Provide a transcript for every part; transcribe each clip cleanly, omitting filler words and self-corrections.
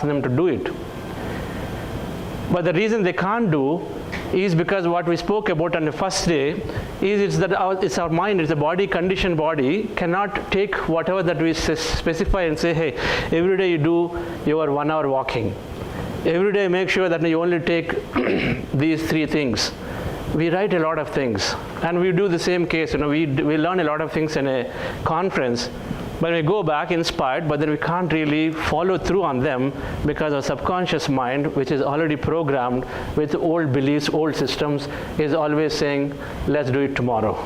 them to do it. But the reason they can't do is because what we spoke about on the first day is it's our mind, it's a body, conditioned body, cannot take whatever that we specify and say, hey, every day you do your 1 hour walking. Every day make sure that you only take these 3 things. We write a lot of things, and we do the same case. We learn a lot of things in a conference, but we go back inspired, but then we can't really follow through on them because our subconscious mind, which is already programmed with old beliefs, old systems, is always saying, let's do it tomorrow.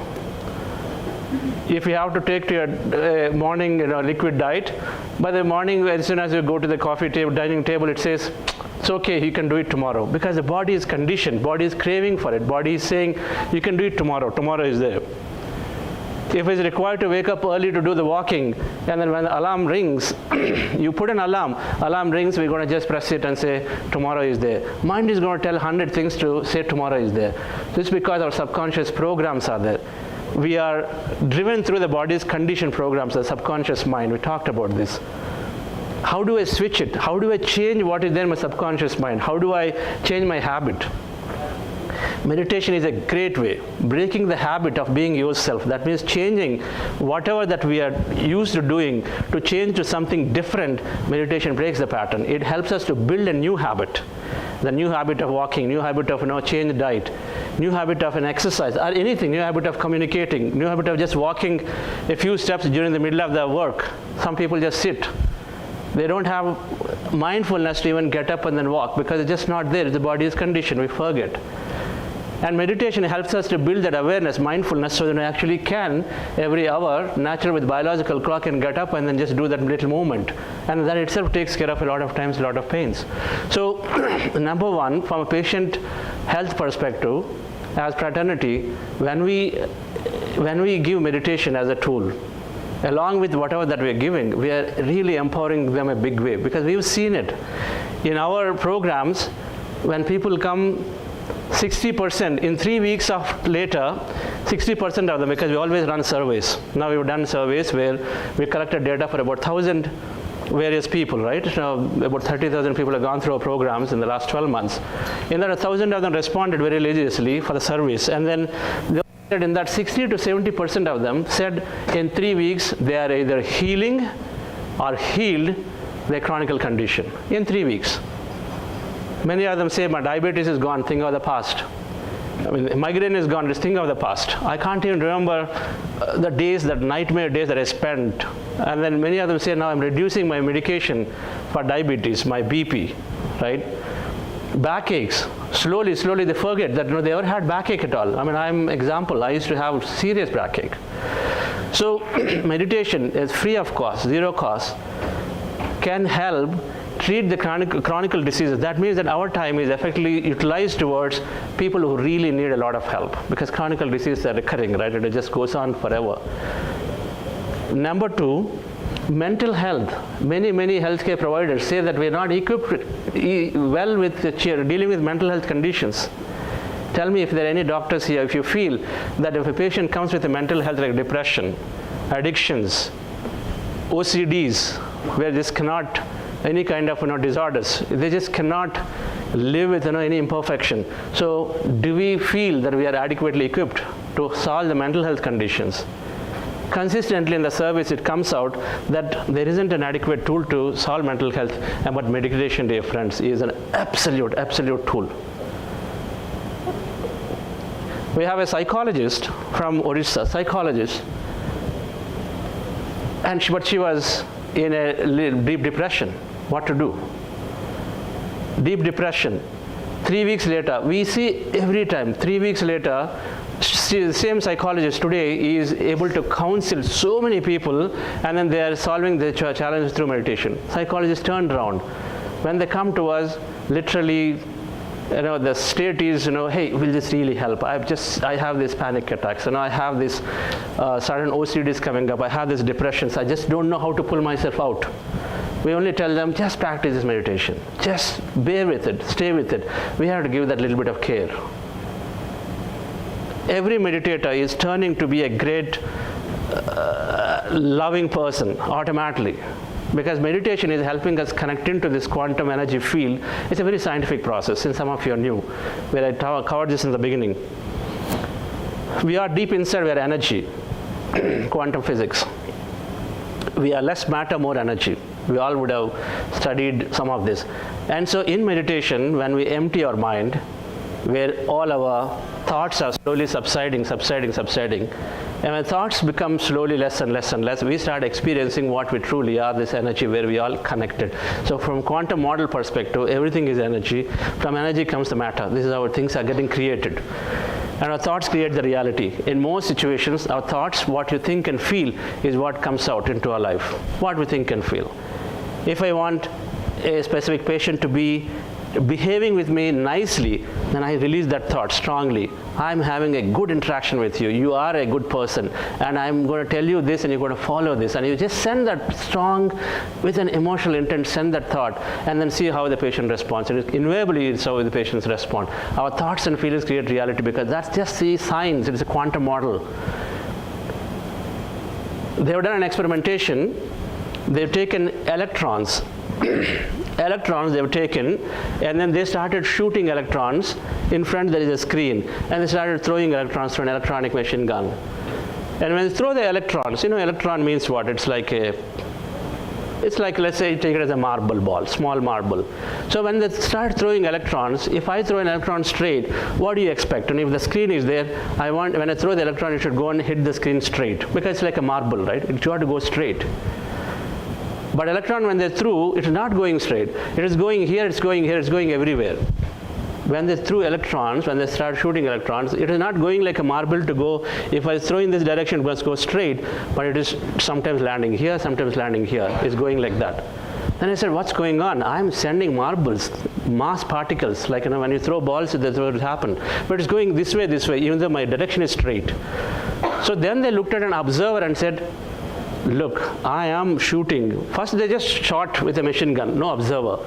If you have to take to your morning liquid diet, by the morning, as soon as you go to the coffee table, dining table, it says, it's okay, you can do it tomorrow. Because the body is conditioned, body is craving for it, body is saying, you can do it tomorrow, tomorrow is there. If it's required to wake up early to do the walking, and then when the alarm rings, you put an alarm rings, we're going to just press it and say, tomorrow is there. Mind is going to tell 100 things to say tomorrow is there. This is because our subconscious programs are there. We are driven through the body's conditioned programs, the subconscious mind. We talked about this. How do I switch it? How do I change what is there in my subconscious mind? How do I change my habit? Meditation is a great way, breaking the habit of being yourself. That means changing whatever that we are used to doing to change to something different. Meditation breaks the pattern. It helps us to build a new habit. The new habit of walking, new habit of change diet, new habit of an exercise, or anything, new habit of communicating, new habit of just walking a few steps during the middle of their work. Some people just sit. They don't have mindfulness to even get up and then walk because it's just not there. The body is conditioned. We forget. And meditation helps us to build that awareness, mindfulness, so that we actually can, every hour, natural with biological clock, and get up and then just do that little movement. And that itself takes care of a lot of times, a lot of pains. So, number one, from a patient health perspective, as fraternity, when we give meditation as a tool, along with whatever that we're giving, we are really empowering them a big way, because we've seen it. In our programs, when people come, 60%, in 3 weeks later, 60% of them, because we always run surveys. Now we've done surveys where we collected data for about 1,000 various people, right? Now about 30,000 people have gone through our programs in the last 12 months. In that, 1,000 of them responded very religiously for the surveys. And then in that 60 to 70% of them said in 3 weeks they are either healing or healed their chronic condition in 3 weeks. Many of them say, my diabetes is gone, think of the past. I mean, migraine is gone, just think of the past. I can't even remember the days, that nightmare days that I spent. And then many of them say, now I'm reducing my medication for diabetes, my BP, right? Backaches, slowly they forget that they ever had backache at all. I mean, I'm example, I used to have serious backache. So meditation is free of cost, zero cost, can help treat the chronic diseases. That means that our time is effectively utilized towards people who really need a lot of help, because chronic diseases are recurring, right? It just goes on forever. Number two, mental health. Many healthcare providers say that we're not equipped well with dealing with mental health conditions. Tell me if there are any doctors here, if you feel that if a patient comes with a mental health like depression, addictions, OCDs, where this cannot, any kind of disorders, they just cannot live with any imperfection. So do we feel that we are adequately equipped to solve the mental health conditions? Consistently in the service it comes out that there isn't an adequate tool to solve mental health, but meditation, dear friends, is an absolute tool. We have a psychologist from Orissa, and she was in a deep depression. What to do? Deep depression. 3 weeks later, we see every time, 3 weeks later, the same psychologist today is able to counsel so many people, and then they are solving the challenges through meditation. Psychologists turned around. When they come to us, literally, the state is, hey, will this really help? I have these panic attacks, I have this sudden OCDs coming up, I have this depressions, I just don't know how to pull myself out. We only tell them, just practice this meditation. Just bear with it, stay with it. We have to give that little bit of care. Every meditator is turning to be a great, loving person automatically. because meditation is helping us connect into this quantum energy field. It's a very scientific process, and some of you are new, where I covered this in the beginning. We are deep inside, we are energy, quantum physics. We are less matter, more energy. We all would have studied some of this. And so in meditation, when we empty our mind, where all our thoughts are slowly subsiding, and when thoughts become slowly less and less and less, we start experiencing what we truly are, this energy where we all connected. So from quantum model perspective, everything is energy. From energy comes the matter. This is how things are getting created. And our thoughts create the reality. In most situations, our thoughts, what you think and feel, is what comes out into our life. What we think and feel. If I want a specific patient to be behaving with me nicely, then I release that thought strongly. I'm having a good interaction with you. You are a good person. And I'm going to tell you this, and you're going to follow this. And you just send that strong, with an emotional intent, send that thought, and then see how the patient responds. And invariably, it's how the patients respond. Our thoughts and feelings create reality, because that's just the science. It's a quantum model. They have done an experimentation. They've taken electrons. Electrons they've taken, and then they started shooting electrons. In front there is a screen, and they started throwing electrons through an electronic machine gun. And when they throw the electrons, electron means what? It's like, let's say, take it as a marble ball, small marble. So when they start throwing electrons, if I throw an electron straight, what do you expect? And if the screen is there, when I throw the electron, it should go and hit the screen straight, because it's like a marble, right? It should have to go straight. But electron, when they threw, it's not going straight. It is going here, it's going here, it's going everywhere. When they threw electrons, when they start shooting electrons, it is not going like a marble to go, if I throw in this direction, it must go straight, but it is sometimes landing here, sometimes landing here. It's going like that. Then I said, what's going on? I'm sending marbles, mass particles, like when you throw balls, that's what will happen. But it's going this way, even though my direction is straight. So then they looked at an observer and said, look, I am shooting. First they just shot with a machine gun, no observer.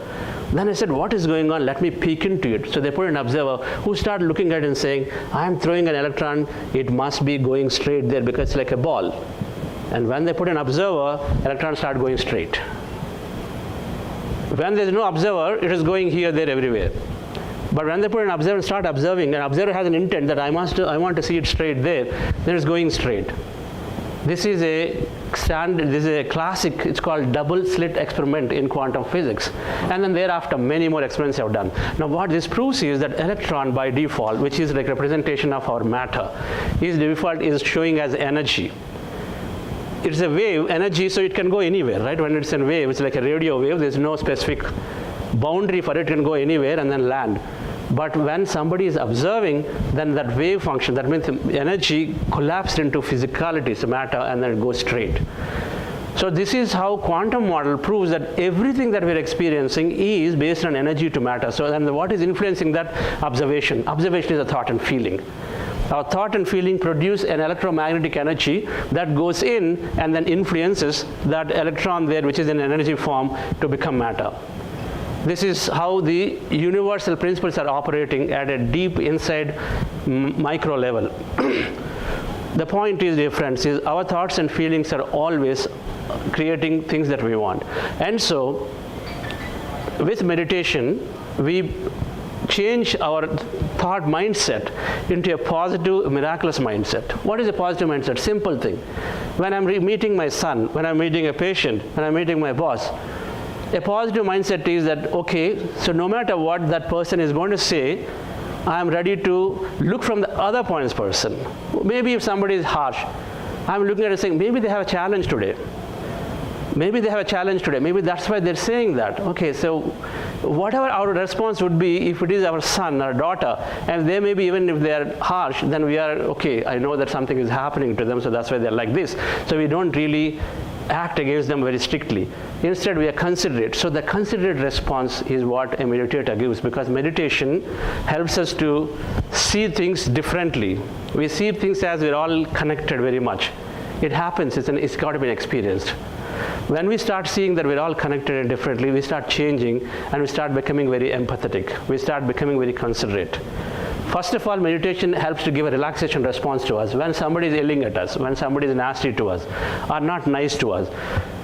Then I said, what is going on? Let me peek into it. So they put an observer who started looking at it and saying, I am throwing an electron, it must be going straight there because it's like a ball. And when they put an observer, electrons start going straight. When there is no observer, it is going here, there, everywhere. But when they put an observer and start observing, an observer has an intent that I want to see it straight there, then it's going straight. This is a standard, this is a classic, it's called double slit experiment in quantum physics. And then thereafter, many more experiments have done. Now what this proves is that electron by default, which is like representation of our matter, is showing as energy. It's a wave, energy, so it can go anywhere, right? When it's a wave, it's like a radio wave, there's no specific boundary for it, it can go anywhere and then land. But when somebody is observing, then that wave function, that means energy collapsed into physicality, so matter, and then it goes straight. So this is how quantum model proves that everything that we're experiencing is based on energy to matter. So then what is influencing that? Observation. Observation is a thought and feeling. Our thought and feeling produce an electromagnetic energy that goes in and then influences that electron there, which is in energy form, to become matter. This is how the universal principles are operating at a deep inside micro level. The point is, dear friends, is our thoughts and feelings are always creating things that we want. And so, with meditation, we change our thought mindset into a positive, miraculous mindset. What is a positive mindset? Simple thing. When I'm meeting my son, when I'm meeting a patient, when I'm meeting my boss, a positive mindset is that, okay, so no matter what that person is going to say, I'm ready to look from the other point of person. Maybe if somebody is harsh, I'm looking at it saying, maybe they have a challenge today. Maybe they have a challenge today. Maybe that's why they're saying that. Okay, so whatever our response would be, if it is our son or daughter, and they maybe even if they're harsh, then we are, okay, I know that something is happening to them, so that's why they're like this. So we don't really act against them very strictly. Instead, we are considerate. So the considerate response is what a meditator gives, because meditation helps us to see things differently. We see things as we're all connected very much. It happens, it's got to be experienced. When we start seeing that we're all connected and differently, we start changing and we start becoming very empathetic. We start becoming very considerate. First of all, meditation helps to give a relaxation response to us. When somebody is yelling at us, when somebody is nasty to us, or not nice to us,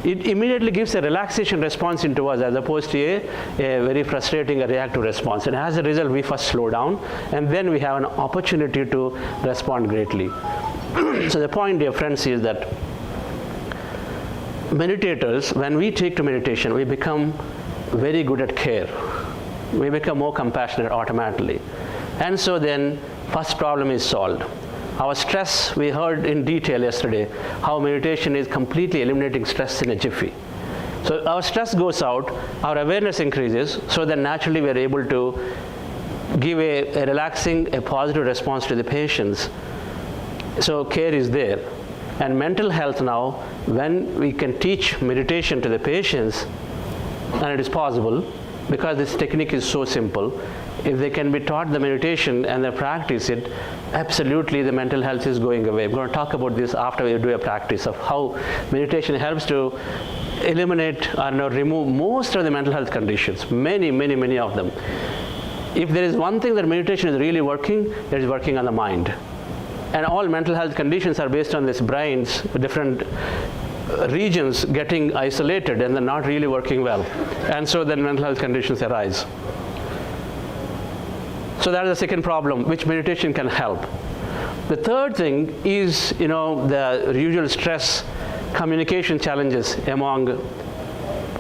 it immediately gives a relaxation response into us as opposed to a very frustrating, a reactive response. And as a result, we first slow down, and then we have an opportunity to respond greatly. So the point, dear friends, is that meditators, when we take to meditation, we become very good at care. We become more compassionate automatically. And so then, first problem is solved. Our stress, we heard in detail yesterday, how meditation is completely eliminating stress in a jiffy. So our stress goes out, our awareness increases, so then naturally we are able to give a relaxing, a positive response to the patients. So care is there. And mental health now, when we can teach meditation to the patients, and it is possible, because this technique is so simple, if they can be taught the meditation and they practice it, absolutely the mental health is going away. We're going to talk about this after we do a practice of how meditation helps to eliminate or remove most of the mental health conditions, many of them. If there is one thing that meditation is really working, it is working on the mind. And all mental health conditions are based on this brain's different regions getting isolated and they're not really working well. And so then mental health conditions arise. So that is the second problem, which meditation can help. The third thing is, the usual stress, communication challenges among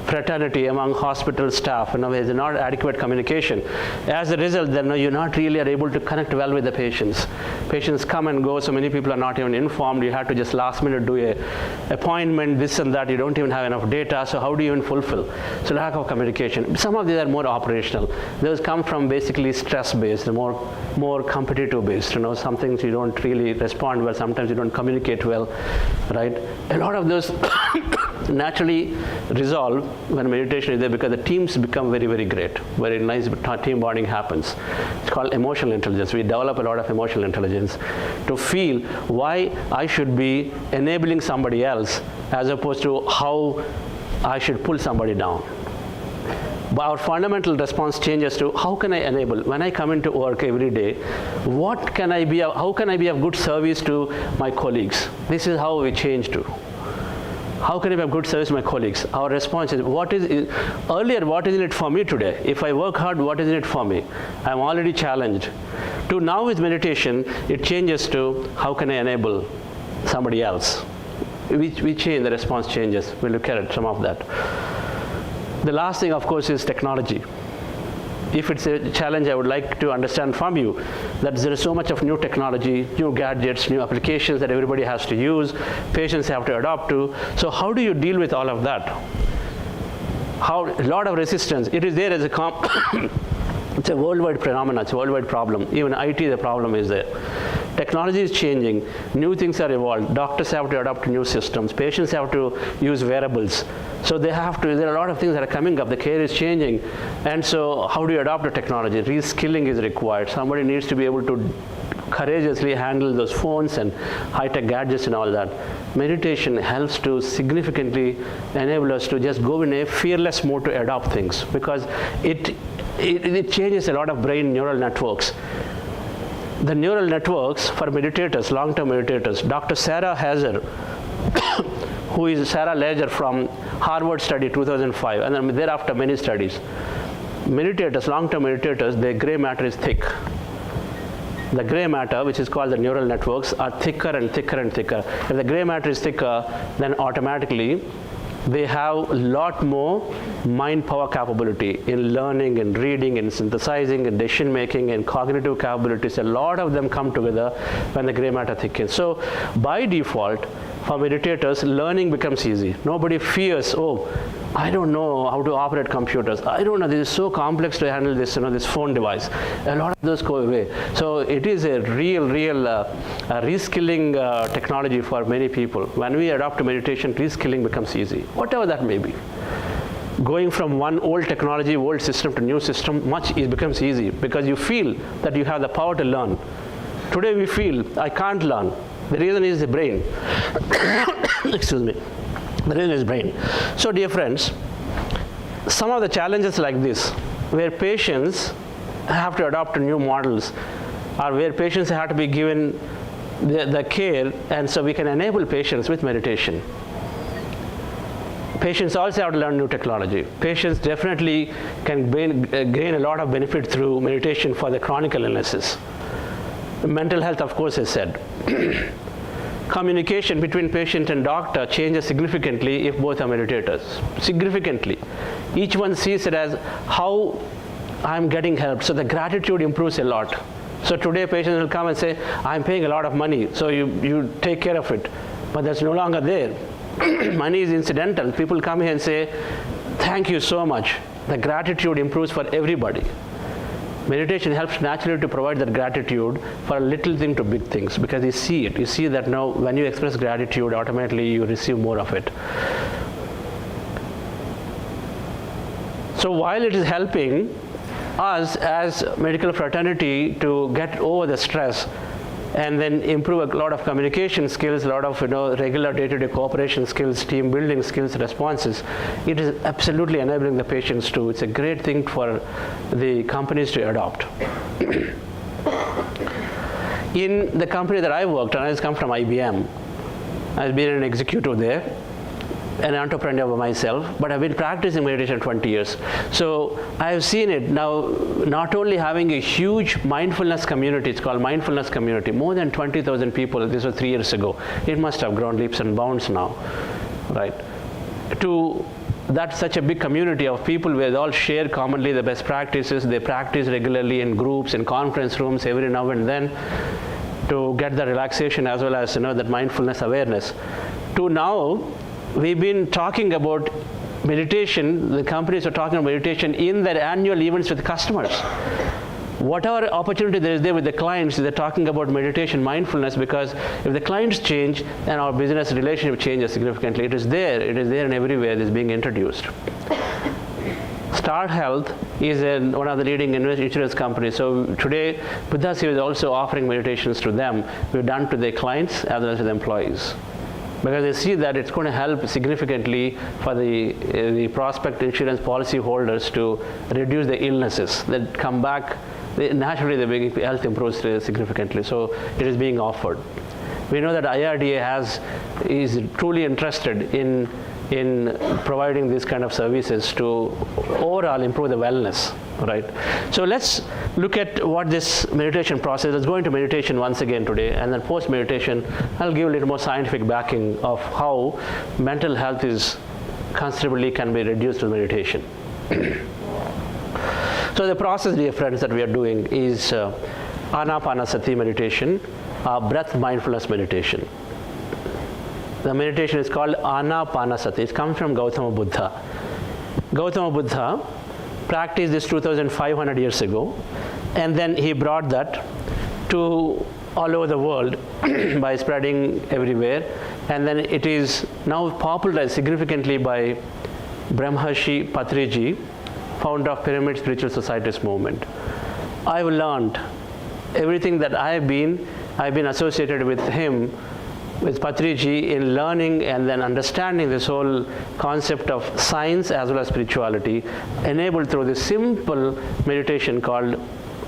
fraternity, among hospital staff. There's not adequate communication. As a result, then you're not really able to connect well with the patients. Patients come and go, so many people are not even informed. You have to just last minute do a appointment, this and that. You don't even have enough data, so how do you even fulfill? So lack of communication. Some of these are more operational. Those come from basically stress-based, more competitive-based. Some things you don't really respond well, sometimes you don't communicate well, right? A lot of those naturally resolve when meditation is there because the teams become very, very great. Very nice team bonding happens. It's called emotional intelligence. We develop a lot of emotional intelligence to feel why I should be enabling somebody else as opposed to how I should pull somebody down. But our fundamental response changes to how can I enable? When I come into work every day, how can I be of good service to my colleagues? This is how we change to. How can I be of good service to my colleagues? Our response is, earlier, what is in it for me today? If I work hard, what is in it for me? I'm already challenged. To now with meditation, it changes to, how can I enable somebody else? We change, the response changes. We'll look at some of that. The last thing, of course, is technology. If it's a challenge, I would like to understand from you that there is so much of new technology, new gadgets, new applications that everybody has to use, patients have to adopt to. So how do you deal with all of that? A lot of resistance. It is there as it's a worldwide phenomenon, it's a worldwide problem. Even IT, the problem is there. Technology is changing, new things are evolved, doctors have to adopt new systems, patients have to use wearables. So there are a lot of things that are coming up, the care is changing. And so how do you adopt the technology? Reskilling is required. Somebody needs to be able to courageously handle those phones and high-tech gadgets and all that. Meditation helps to significantly enable us to just go in a fearless mode to adopt things because it changes a lot of brain neural networks. The neural networks for meditators, long-term meditators, Dr. Sarah Hazard, who is Sarah Ledger from Harvard study 2005, and then thereafter many studies. Meditators, long-term meditators, their gray matter is thick. The gray matter, which is called the neural networks, are thicker and thicker and thicker. If the gray matter is thicker, then automatically they have a lot more mind power capability in learning and reading and synthesizing and decision making and cognitive capabilities. A lot of them come together when the gray matter thickens. So by default, for meditators, learning becomes easy. Nobody fears, I don't know how to operate computers. I don't know, this is so complex to handle this, this phone device. A lot of those go away. So it is a real reskilling technology for many people. When we adopt meditation, reskilling becomes easy, whatever that may be. Going from one old technology, old system to new system, it becomes easy because you feel that you have the power to learn. Today we feel, I can't learn. The reason is the brain. Excuse me. The reason is brain. So dear friends, some of the challenges like this, where patients have to adopt new models, or where patients have to be given the care, and so we can enable patients with meditation. Patients also have to learn new technology. Patients definitely can gain a lot of benefit through meditation for the chronic illnesses. Mental health, of course, is said. Communication between patient and doctor changes significantly if both are meditators. Significantly. Each one sees it as how I'm getting help. So the gratitude improves a lot. So today patients will come and say, I'm paying a lot of money, so you take care of it. But that's no longer there. Money is incidental. People come here and say, thank you so much. The gratitude improves for everybody. Meditation helps naturally to provide that gratitude for a little thing to big things, because you see it. You see that now when you express gratitude, automatically you receive more of it. So while it is helping us as medical fraternity to get over the stress and then improve a lot of communication skills, a lot of regular day-to-day cooperation skills, team building skills, responses, it is absolutely enabling the patients to. It's a great thing for the companies to adopt. In the company that I worked, and I come from IBM, I've been an executive there, an entrepreneur myself, but I've been practicing meditation 20 years. So I've seen it now, not only having a huge mindfulness community, it's called mindfulness community, more than 20,000 people. This was 3 years ago. It must have grown leaps and bounds now, right? To that's such a big community of people where they all share commonly the best practices. They practice regularly in groups, in conference rooms every now and then to get the relaxation as well as that mindfulness awareness. To now, we've been talking about meditation, the companies are talking about meditation in their annual events with customers. Whatever opportunity there is there with the clients, they're talking about meditation, mindfulness, because if the clients change, then our business relationship changes significantly. It is there and everywhere it is being introduced. Star Health is one of the leading insurance companies. So today, Buddhasiva is also offering meditations to them. We've done to their clients as well as to the employees, because they see that it's going to help significantly for the prospect insurance policy holders to reduce the illnesses that come back. Naturally, the health improves significantly. So it is being offered. We know that IRDA is truly interested in providing these kind of services to overall improve the wellness, right? So let's look at what this meditation process. Let's go into meditation once again today, and then post meditation, I'll give a little more scientific backing of how mental health is considerably can be reduced with meditation. So the process, dear friends, that we are doing is Anapanasati meditation, breath mindfulness meditation. The meditation is called Anapanasati. It comes from Gautama Buddha. Gautama Buddha practiced this 2,500 years ago, and then he brought that to all over the world by spreading everywhere, and then it is now popularized significantly by Brahmarshi Patriji, founder of Pyramid Spiritual Societies movement. I've learned everything that I've been associated with him, with Patriji, in learning and then understanding this whole concept of science as well as spirituality, enabled through this simple meditation called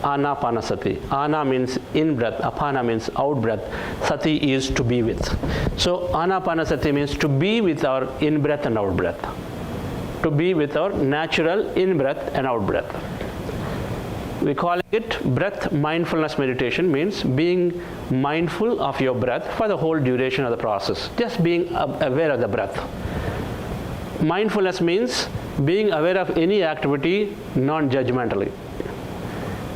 Anapanasati. Ana means in breath, apana means out breath, sati is to be with. So Anapanasati means to be with our in breath and out breath. To be with our natural in breath and out breath. We call it breath mindfulness meditation, means being mindful of your breath for the whole duration of the process, just being aware of the breath. Mindfulness means being aware of any activity non-judgmentally.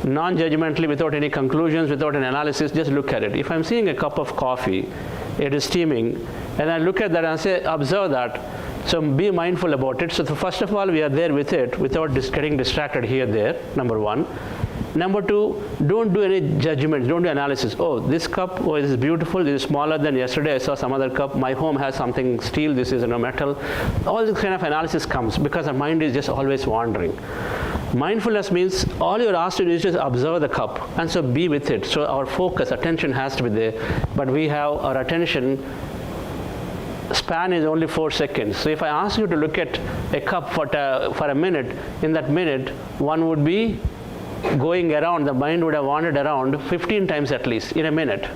Non-judgmentally, without any conclusions, without an analysis, just look at it. If I'm seeing a cup of coffee, it is steaming, and I look at that and say, observe that. So be mindful about it. So first of all, we are there with it without getting distracted here, there, number one. Number two, don't do any judgments, don't do analysis. Oh, this cup, oh, this is beautiful, this is smaller than yesterday, I saw some other cup, my home has something steel, this is metal. All this kind of analysis comes because our mind is just always wandering. Mindfulness means all you're asked to do is just observe the cup, and so be with it. So our focus, attention has to be there, but we have our attention span is only 4 seconds. So if I ask you to look at a cup for a minute, in that minute, one would be going around, the mind would have wandered around 15 times at least in a minute.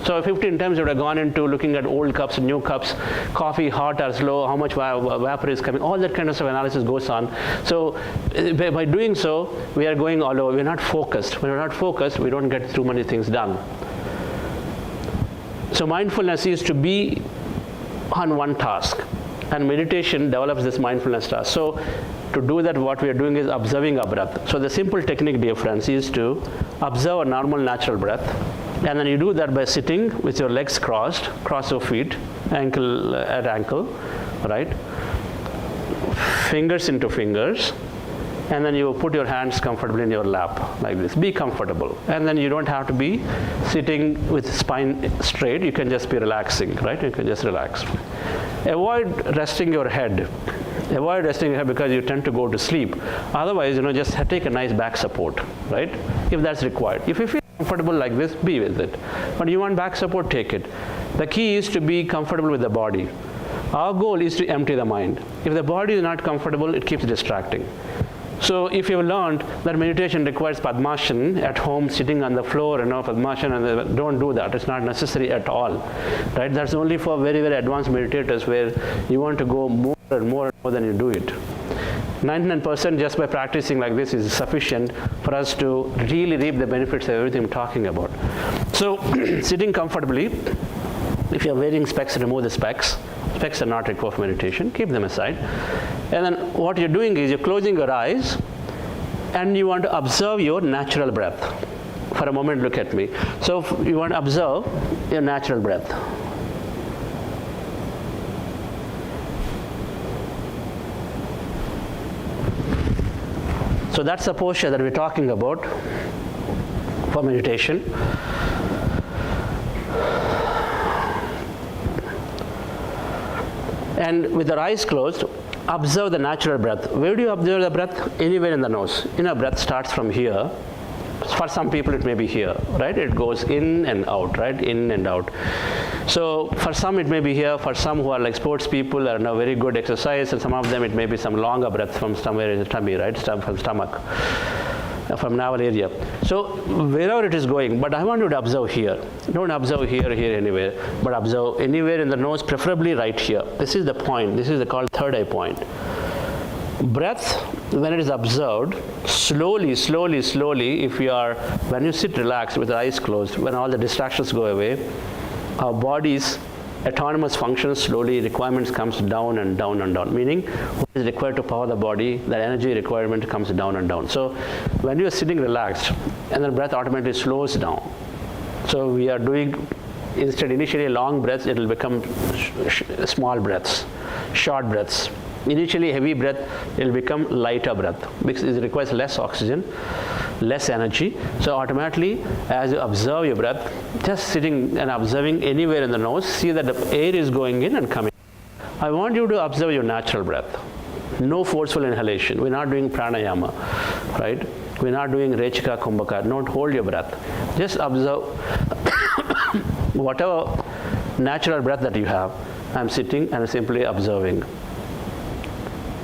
So 15 times it would have gone into looking at old cups, new cups, coffee hot or slow, how much vapor is coming, all that kind of stuff analysis goes on. So by doing so, we are going all over. We're not focused. When we're not focused, we don't get too many things done. So mindfulness is to be on one task, and meditation develops this mindfulness task. So to do that, what we are doing is observing our breath. So the simple technique, dear friends, is to observe a normal natural breath. And then you do that by sitting with your legs crossed, cross your feet, ankle at ankle, right? Fingers into fingers. And then you put your hands comfortably in your lap like this. Be comfortable. And then you don't have to be sitting with spine straight. You can just be relaxing, right? You can just relax. Avoid resting your head. Avoid resting your head because you tend to go to sleep. Otherwise, just take a nice back support, right? If that's required. If you feel comfortable like this, be with it. But you want back support, take it. The key is to be comfortable with the body. Our goal is to empty the mind. If the body is not comfortable, it keeps distracting. So if you've learned that meditation requires Padmasana at home, sitting on the floor, Padmasana, and don't do that. It's not necessary at all, right? That's only for very, very advanced meditators where you want to go more and more than you do it. 99% just by practicing like this is sufficient for us to really reap the benefits of everything I'm talking about. So sitting comfortably, if you're wearing specs, remove the specs. Specs are not required for meditation, keep them aside. And then what you're doing is you're closing your eyes and you want to observe your natural breath. For a moment, look at me. So you want to observe your natural breath. So that's the posture that we're talking about for meditation. And with the eyes closed, observe the natural breath. Where do you observe the breath? Anywhere in the nose. Breath starts from here. For some people it may be here, right? It goes in and out, right? In and out. So for some it may be here. For some who are like sports people are now very good exercise, and some of them it may be some longer breath from somewhere in the tummy, right? From stomach, from navel area. So wherever it is going, but I want you to observe here. Don't observe here, anywhere, but observe anywhere in the nose, preferably right here. This is the point. This is called third eye point. Breath, when it is observed, slowly, when you sit relaxed with the eyes closed, when all the distractions go away, our body's autonomous functions slowly, requirements comes down and down and down, meaning what is required to power the body, that energy requirement comes down and down. So when you are sitting relaxed, and then breath automatically slows down. So we are doing, instead initially long breaths, it will become small breaths, short breaths. Initially heavy breath, it will become lighter breath because it requires less oxygen, less energy. So automatically, as you observe your breath, just sitting and observing anywhere in the nose, see that the air is going in and coming. I want you to observe your natural breath. No forceful inhalation. We're not doing pranayama, right? We're not doing rechika kumbhaka. Don't hold your breath. Just observe whatever natural breath that you have. I'm sitting and simply observing.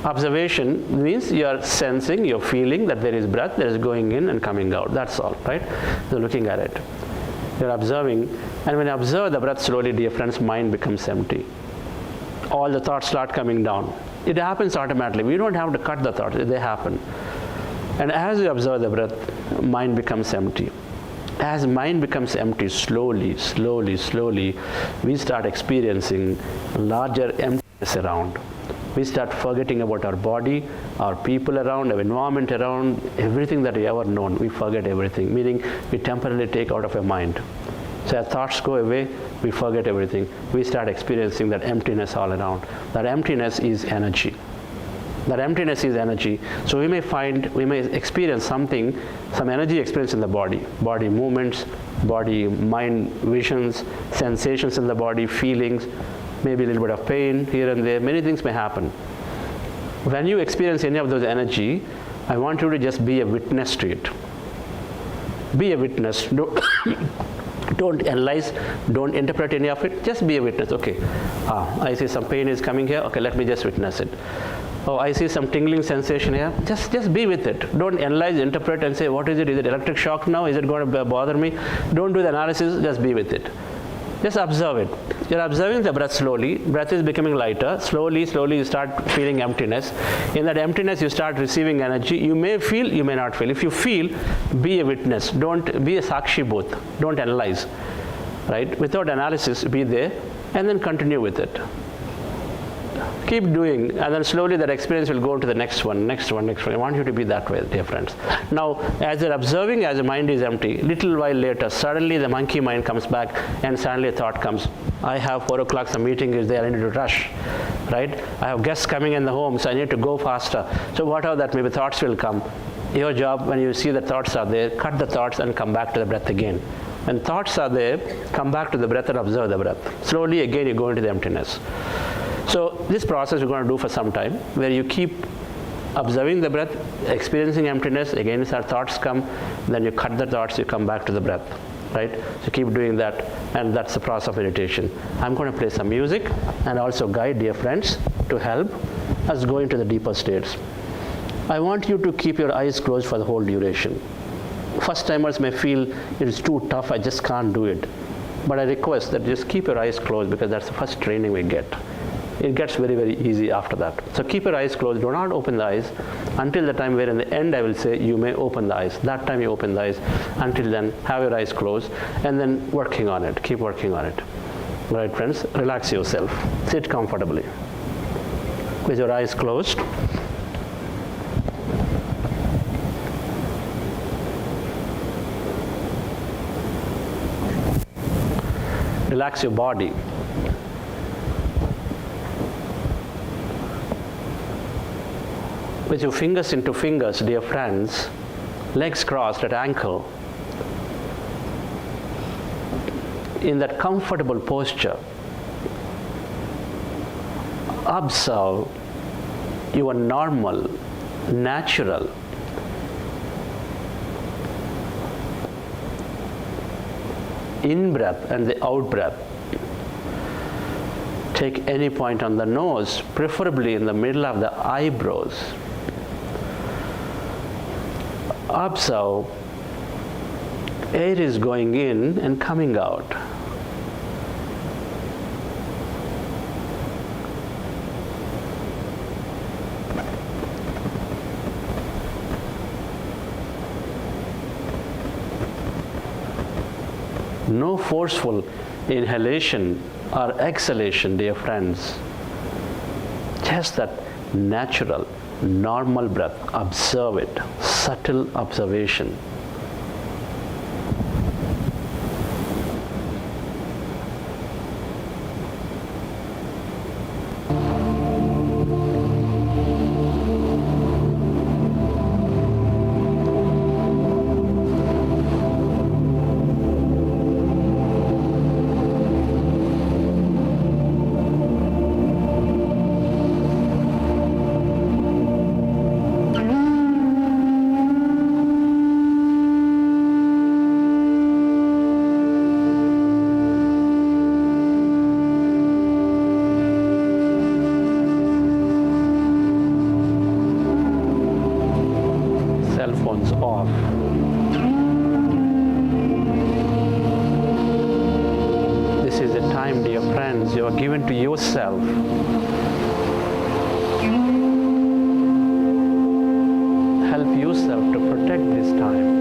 Observation means you are sensing, you're feeling that there is breath that is going in and coming out. That's all, right? You're looking at it. You're observing, and when you observe the breath slowly, dear friends, mind becomes empty. All the thoughts start coming down. It happens automatically. We don't have to cut the thoughts, they happen. And as you observe the breath, mind becomes empty. As mind becomes empty, slowly, we start experiencing larger emptiness around. We start forgetting about our body, our people around, our environment around, everything that we ever known. We forget everything, meaning we temporarily take out of our mind. So as thoughts go away, we forget everything. We start experiencing that emptiness all around. That emptiness is energy. That emptiness is energy. So we may experience some energy experience in the body movements, body, mind, visions, sensations in the body, feelings, maybe a little bit of pain here and there. Many things may happen. When you experience any of those energy, I want you to just be a witness to it. Be a witness. Don't analyze, don't interpret any of it. Just be a witness. Okay, I see some pain is coming here. Okay, let me just witness it. Oh, I see some tingling sensation here. Just be with it. Don't analyze, interpret, and say, what is it? Is it electric shock now? Is it going to bother me? Don't do the analysis. Just be with it. Just observe it. You're observing the breath slowly. Breath is becoming lighter. Slowly you start feeling emptiness. In that emptiness, you start receiving energy. You may feel, you may not feel. If you feel, be a witness. Don't be a sakshi booth. Don't analyze. Right? Without analysis, be there, and then continue with it. Keep doing, and then slowly that experience will go to the next one. I want you to be that way, dear friends. Now, as you're observing, as the mind is empty, little while later, suddenly the monkey mind comes back, and suddenly a thought comes. I have 4 o'clock, some meeting is there, I need to rush, right? I have guests coming in the home, so I need to go faster. So whatever that may be, thoughts will come. Your job, when you see the thoughts are there, cut the thoughts and come back to the breath again. When thoughts are there, come back to the breath and observe the breath. Slowly again you go into the emptiness. So this process we're going to do for some time, where you keep observing the breath, experiencing emptiness, again as our thoughts come, then you cut the thoughts, you come back to the breath, right? So keep doing that, and that's the process of meditation. I'm going to play some music and also guide dear friends to help us go into the deeper states. I want you to keep your eyes closed for the whole duration. First timers may feel it is too tough, I just can't do it. But I request that just keep your eyes closed, because that's the first training we get. It gets very, very easy after that. So keep your eyes closed. Do not open the eyes until the time where in the end I will say you may open the eyes. That time you open the eyes. Until then, have your eyes closed and then working on it. Keep working on it. All right, friends, relax yourself. Sit comfortably with your eyes closed. Relax your body. With your fingers into fingers, dear friends, legs crossed at ankle, in that comfortable posture, observe your normal, natural, in-breath and the out-breath. Take any point on the nose, preferably in the middle of the eyebrows. Observe, air is going in and coming out. No forceful inhalation or exhalation, dear friends. Just that natural, normal breath. Observe it. Subtle observation. Off. This is a time, dear friends, you are given to yourself. Help yourself to protect this time.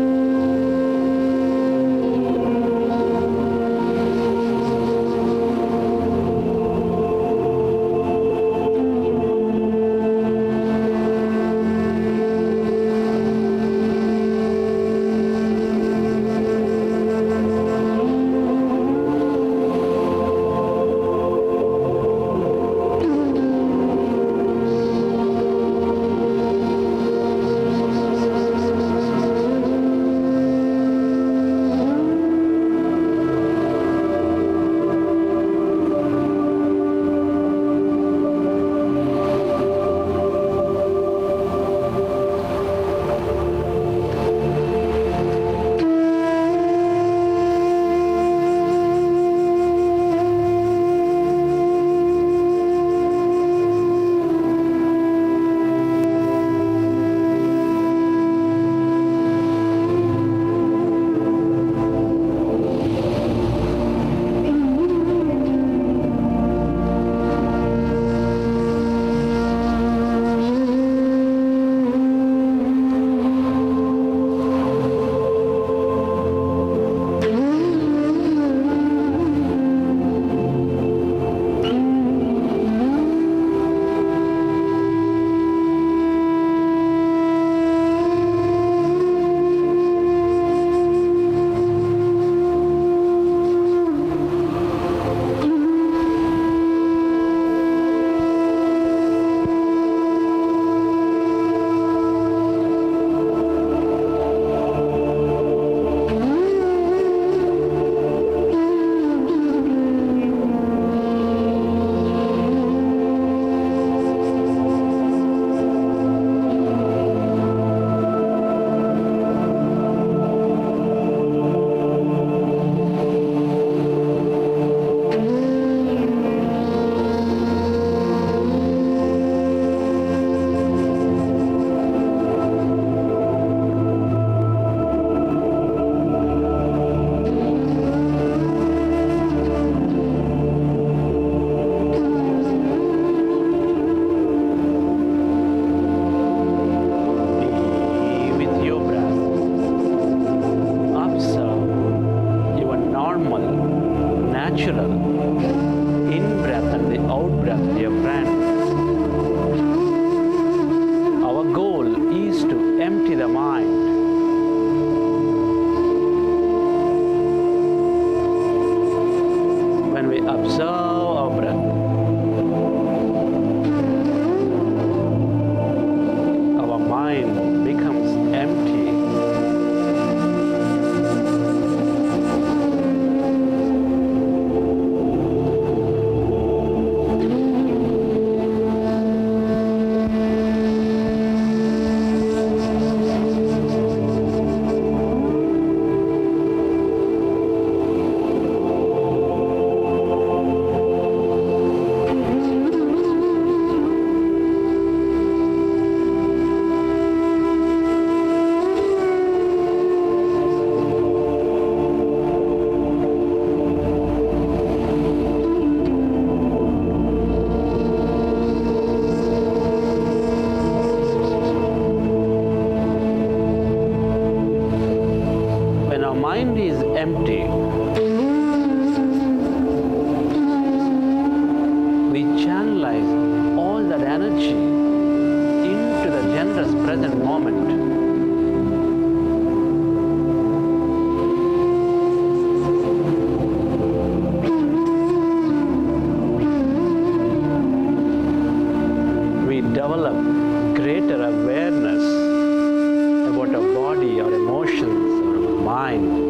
mind is empty, we channelize all that energy into the generous present moment. We develop greater awareness about our body, our emotions, our mind.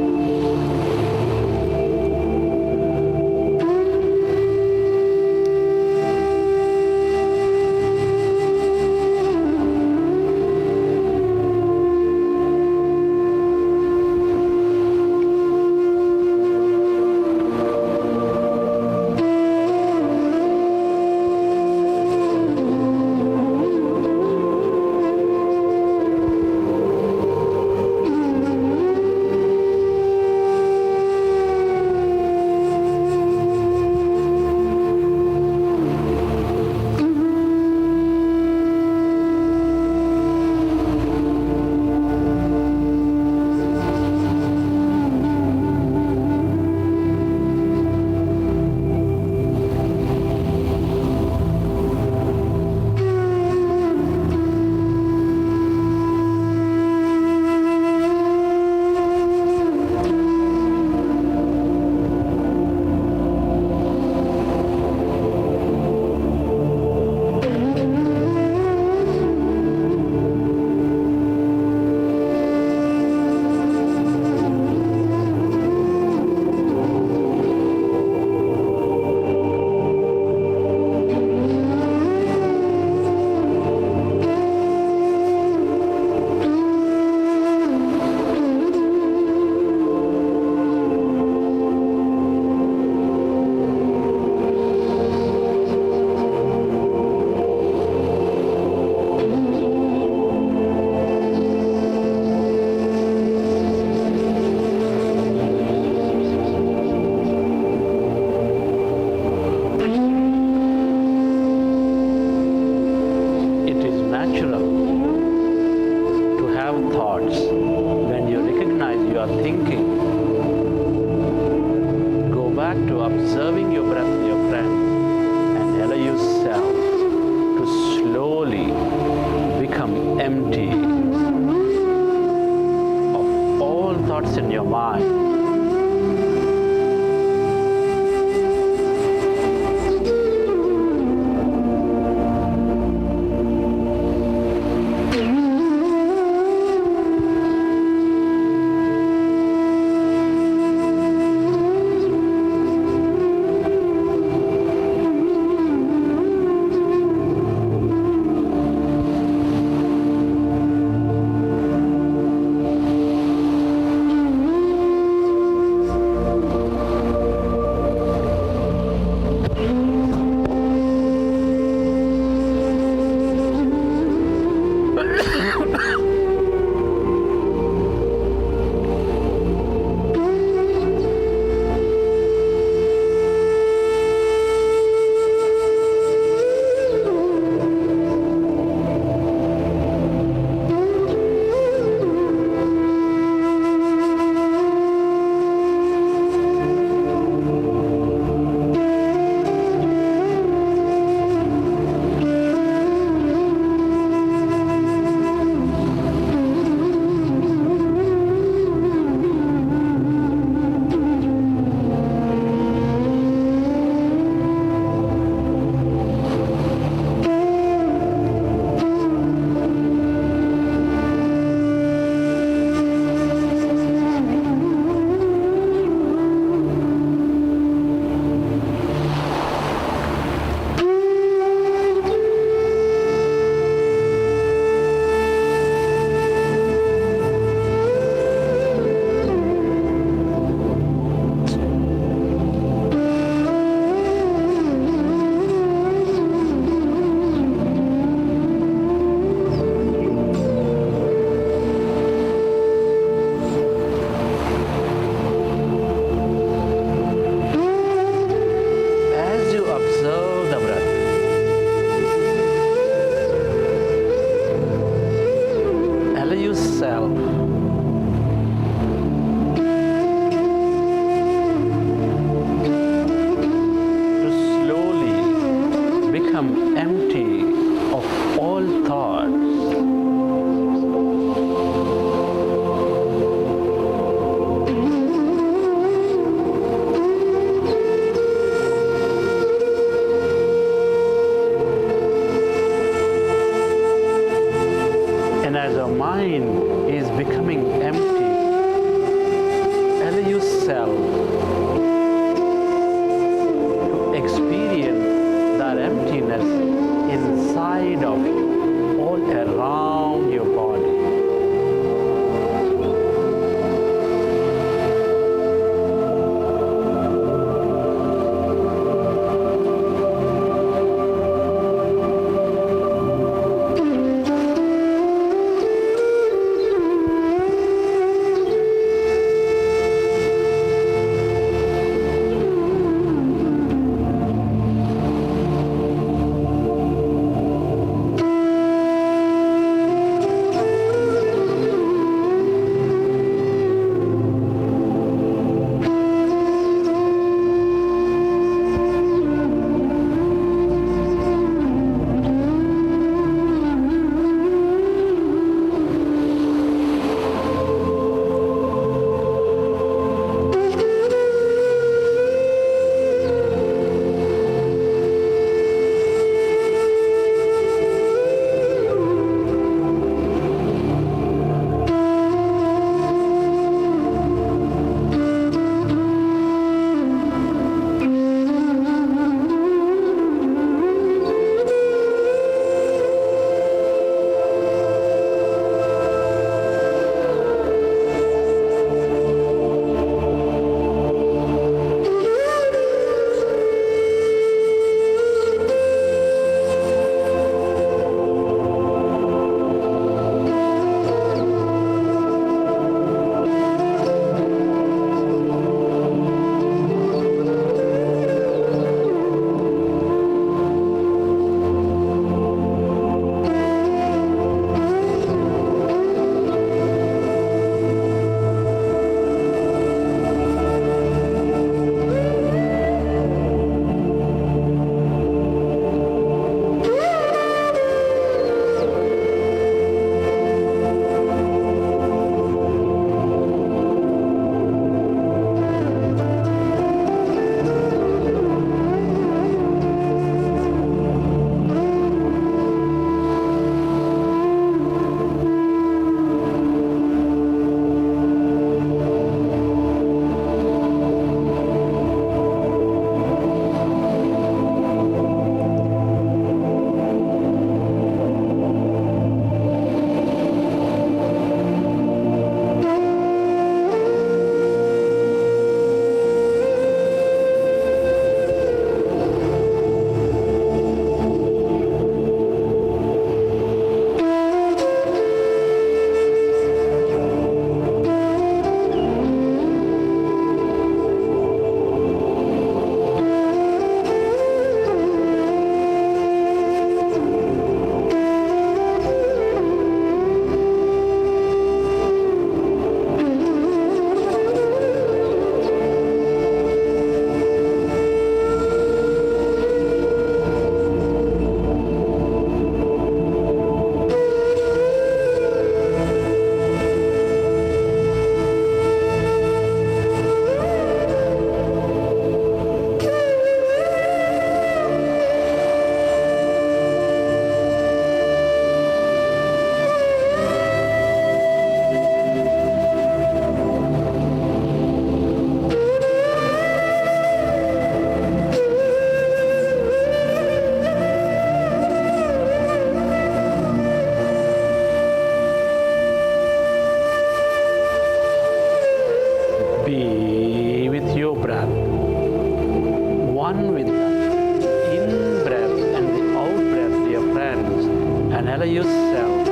Be with your breath. One with the in-breath and the out-breath, dear friends, and allow yourself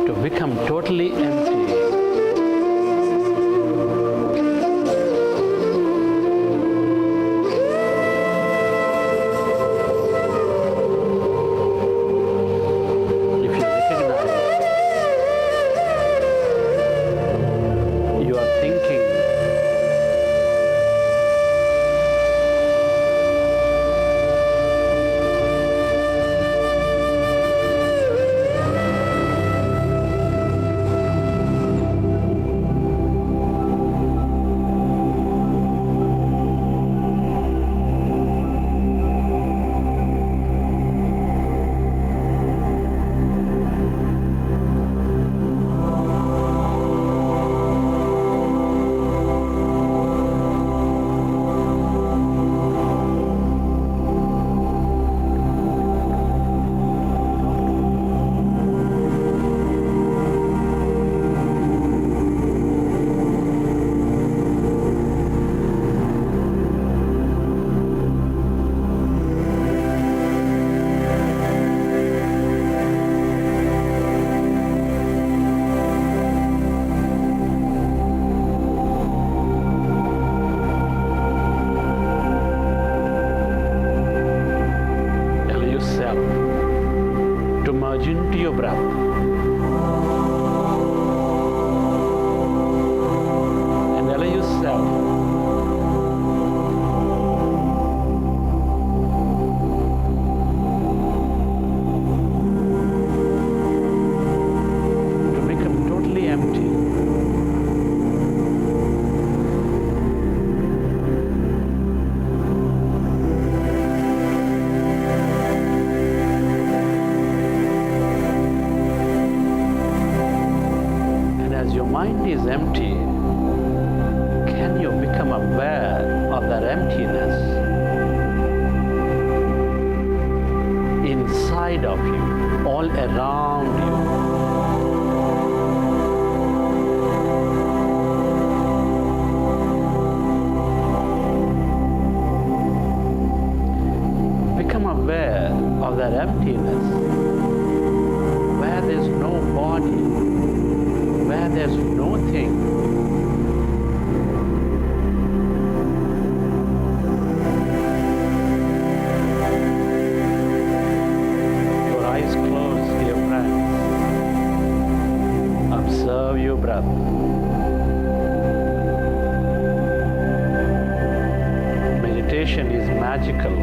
to become totally empty. To merge into your breath. And allow yourself to become totally empty. Your mind is empty. Can you become aware of that emptiness inside of you, all around you? Become aware of that emptiness where there's no body, where there's no thing. Your eyes closed, dear friends. Observe your breath. Meditation is magical.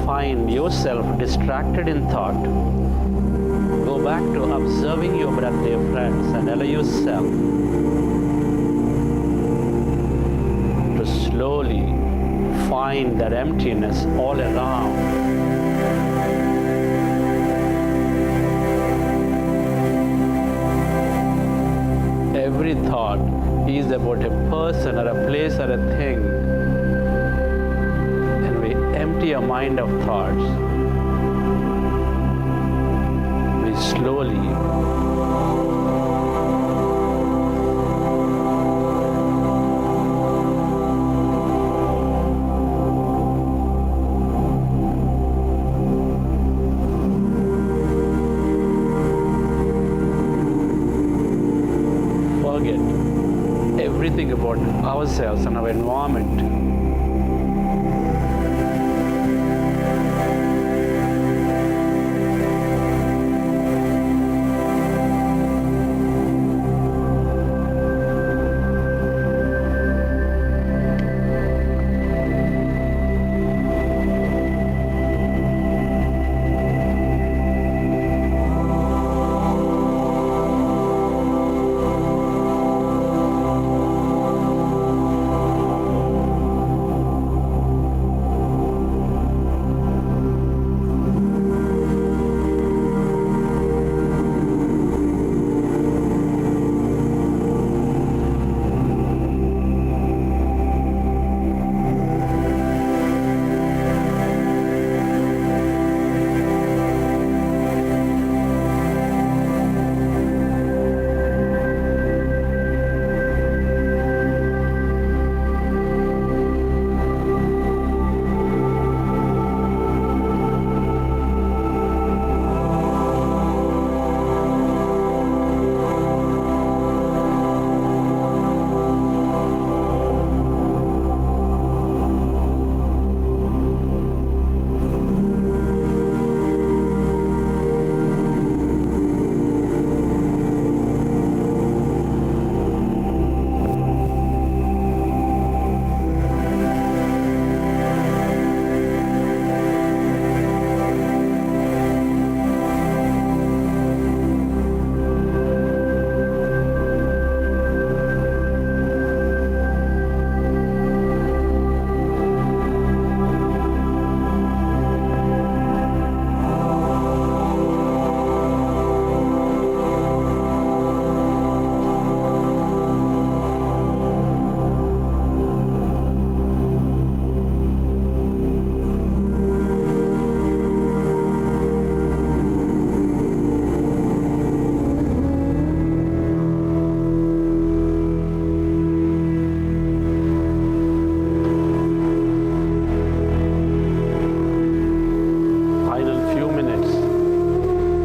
find yourself distracted in thought, go back to observing your breath, dear friends, and allow yourself to slowly find that emptiness all around. Every thought is about a person or a place or a thing. And we empty our mind of thoughts. We slowly forget everything about ourselves and our environment.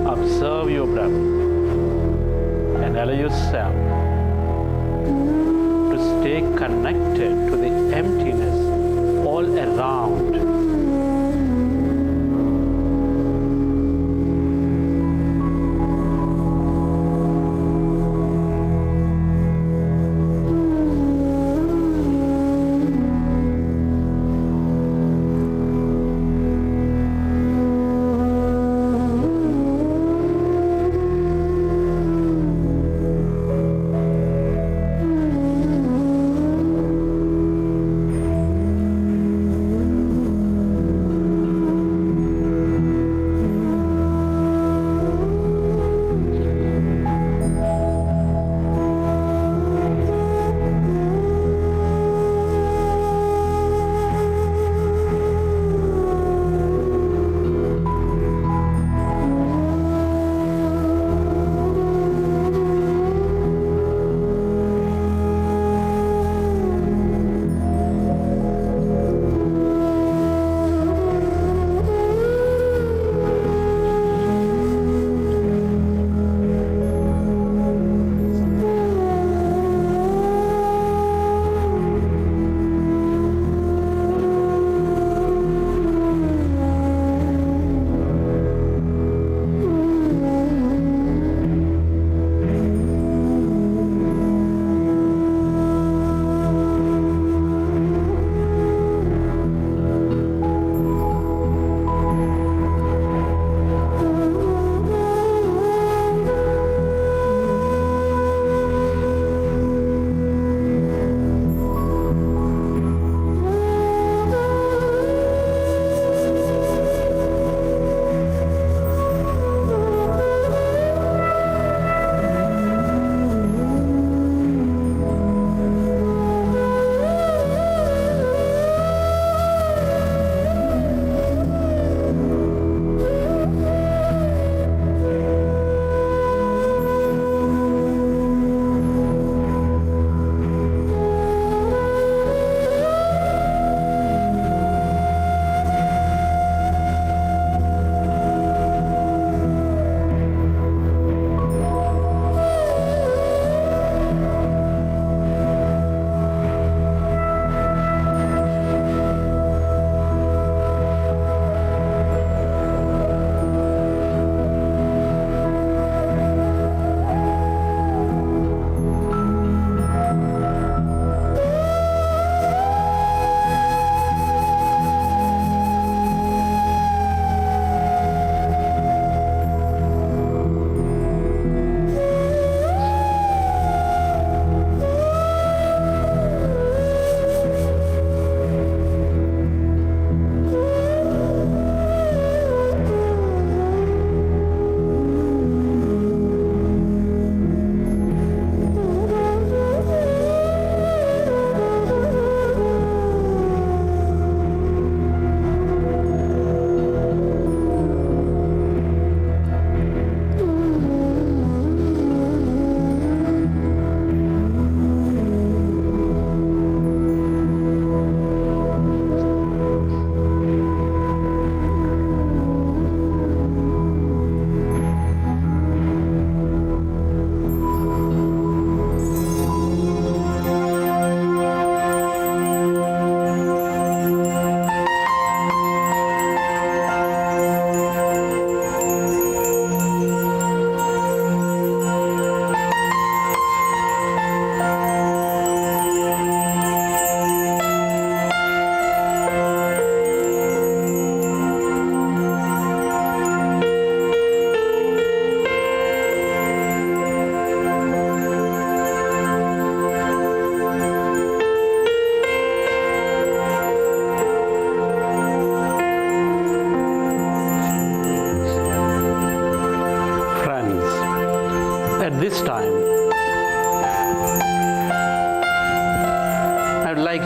Observe your breath and allow yourself to stay connected to the emptiness all around.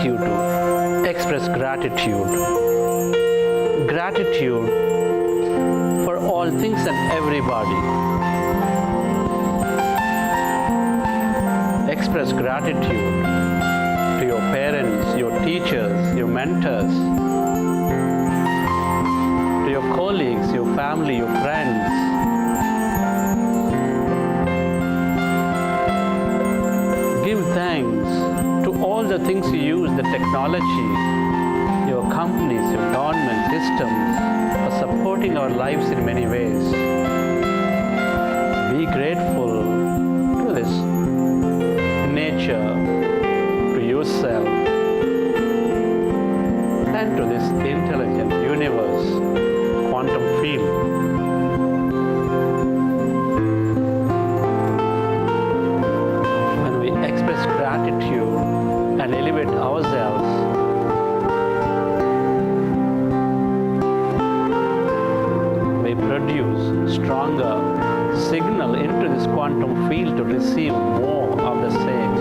ask you to express gratitude. Gratitude for all things and everybody. Express gratitude to your parents, your teachers, your mentors, to your colleagues, your family, your friends. Give thanks to all the things you use, the technology, your companies, your government systems, for supporting our lives in many ways. Be grateful to this nature, to yourself, and to this intelligent universe, quantum field. When we express gratitude and elevate ourselves, we produce stronger signal into this quantum field to receive more of the same.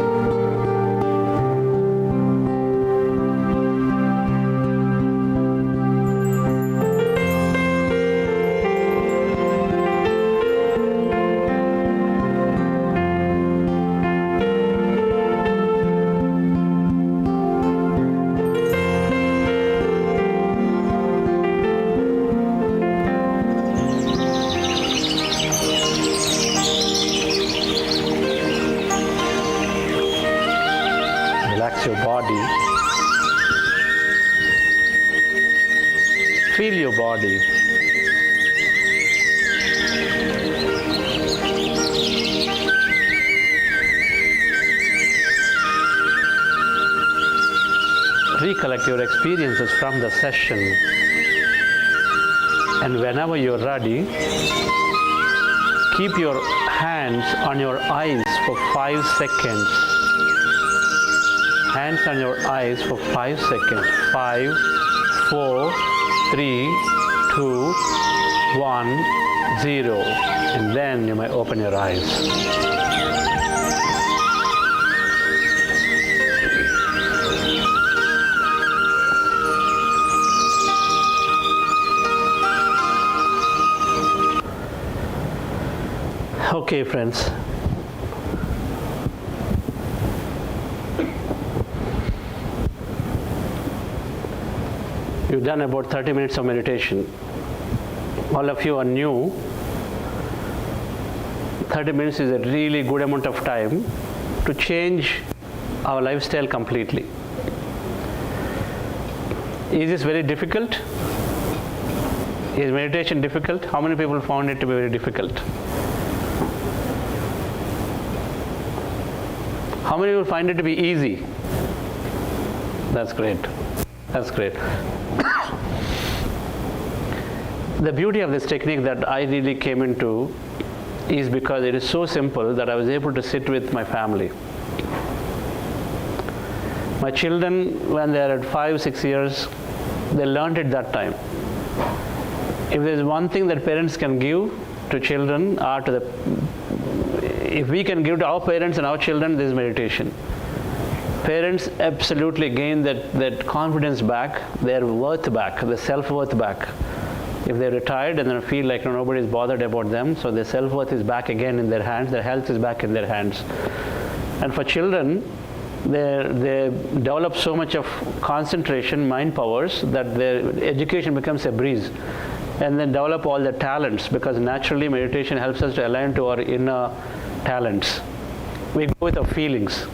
Relax your body. Feel your body. Recollect your experiences from the session. And whenever you're ready, keep your hands on your eyes for 5 seconds. Hands on your eyes for 5 seconds. 5, 4, 3, 2, 1, 0. And then you may open your eyes. Okay, friends. You've done about 30 minutes of meditation. All of you are new. 30 minutes is a really good amount of time to change our lifestyle completely. Is this very difficult? Is meditation difficult? How many people found it to be very difficult? How many will find it to be easy? That's great. That's great. The beauty of this technique that I really came into is because it is so simple that I was able to sit with my family. My children, when they are at 5, 6 years, they learned it that time. If there is one thing that parents can give to children, or to if we can give to our parents and our children, this is meditation. Parents absolutely gain that confidence back, their worth back, the self-worth back. If they're retired and then feel like nobody is bothered about them, so their self-worth is back again in their hands, their health is back in their hands. And for children, they develop so much of concentration, mind powers, that their education becomes a breeze. And then develop all the talents, because naturally meditation helps us to align to our inner talents. We go with our feelings.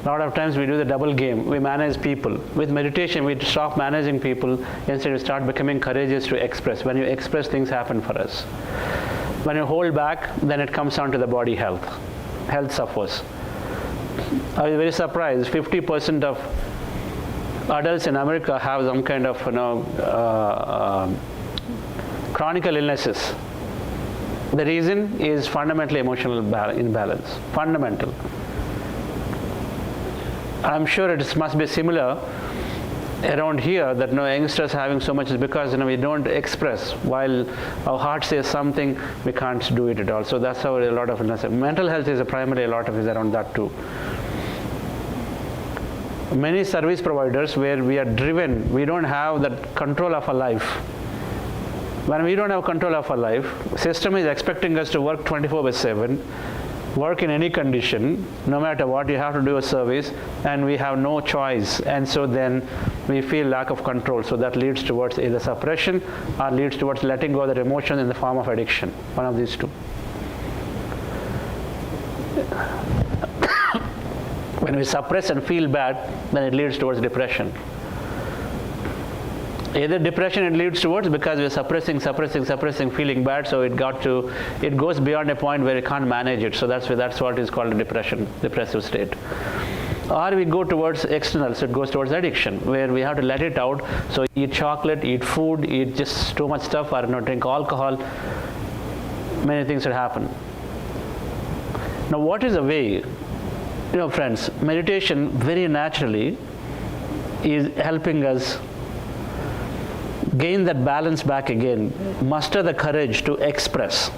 A lot of times we do the double game. We manage people. With meditation, we stop managing people. Instead, we start becoming courageous to express. When you express, things happen for us. When you hold back, then it comes down to the body health. Health suffers. I was very surprised. 50% of adults in America have some kind of chronic illnesses. The reason is fundamentally emotional imbalance. Fundamental. I'm sure it must be similar around here, that youngsters having so much is because we don't express. While our heart says something, we can't do it at all. So that's how a lot of illness. Mental health is a primary, a lot of is around that too. Many service providers where we are driven, we don't have that control of our life. When we don't have control of our life, system is expecting us to work 24/7, work in any condition, no matter what, you have to do a service, and we have no choice. And so then we feel lack of control. So that leads towards either suppression or leads towards letting go of that emotion in the form of addiction. One of these two. When we suppress and feel bad, then it leads towards depression. Either depression it leads towards because we're suppressing, feeling bad, so it goes beyond a point where you can't manage it. So that's what is called a depressive state. Or we go towards external, so it goes towards addiction, where we have to let it out. So eat chocolate, eat food, eat just too much stuff, or drink alcohol. Many things will happen. Now, what is the way? Friends, meditation very naturally is helping us gain that balance back again, muster the courage to express.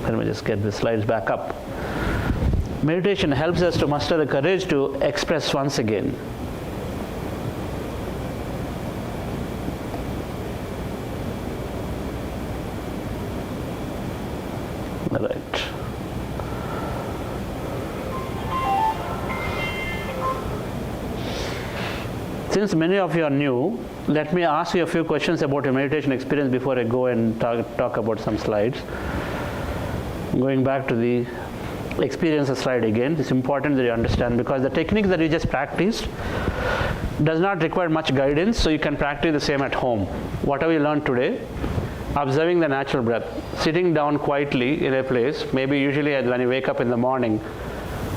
Let me just get the slides back up. Meditation helps us to muster the courage to express once again. Right. Since many of you are new, let me ask you a few questions about your meditation experience before I go and talk about some slides. Going back to the experience slide again, it's important that you understand, because the technique that you just practiced does not require much guidance, so you can practice the same at home. Whatever you learned today, observing the natural breath, sitting down quietly in a place, maybe usually when you wake up in the morning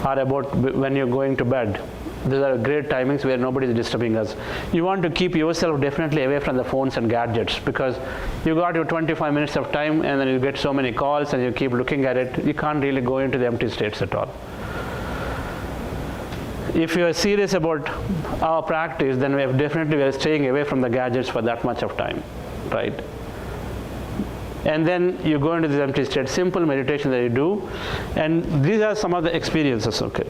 or about when you're going to bed. These are great timings where nobody is disturbing us. You want to keep yourself definitely away from the phones and gadgets, because you got your 25 minutes of time and then you get so many calls and you keep looking at it. You can't really go into the empty states at all. If you are serious about our practice, then we are staying away from the gadgets for that much of time, right? And then you go into this empty state, simple meditation that you do, and these are some of the experiences, okay?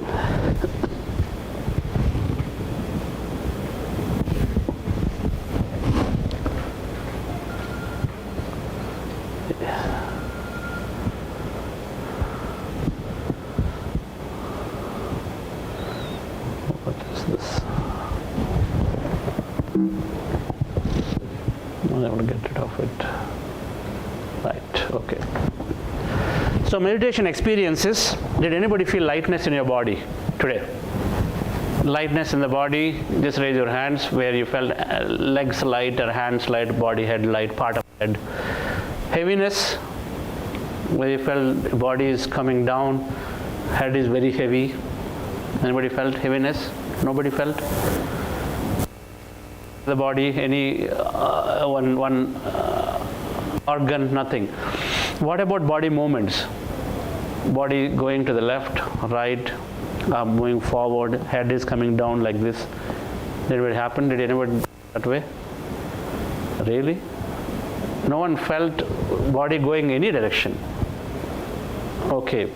So meditation experiences, did anybody feel lightness in your body today? Lightness in the body, just raise your hands where you felt legs light or hands light, body, head light, part of head. Heaviness, where you felt body is coming down, head is very heavy. Anybody felt heaviness? Nobody felt? The body, any one organ, nothing. What about body movements? Body going to the left, right, moving forward, head is coming down like this. Did it happen? Did anybody that way? Really? No one felt body going any direction. Okay.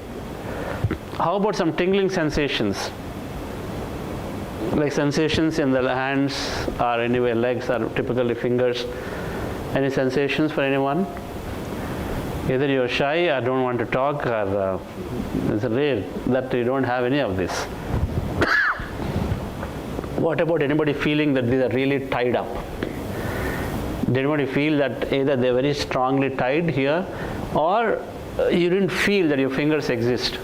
How about some tingling sensations? Like sensations in the hands or anywhere, legs or typically fingers. Any sensations for anyone? Either you're shy or don't want to talk, or it's rare that you don't have any of this. What about anybody feeling that these are really tied up? Did anybody feel that either they're very strongly tied here, or you didn't feel that your fingers exist,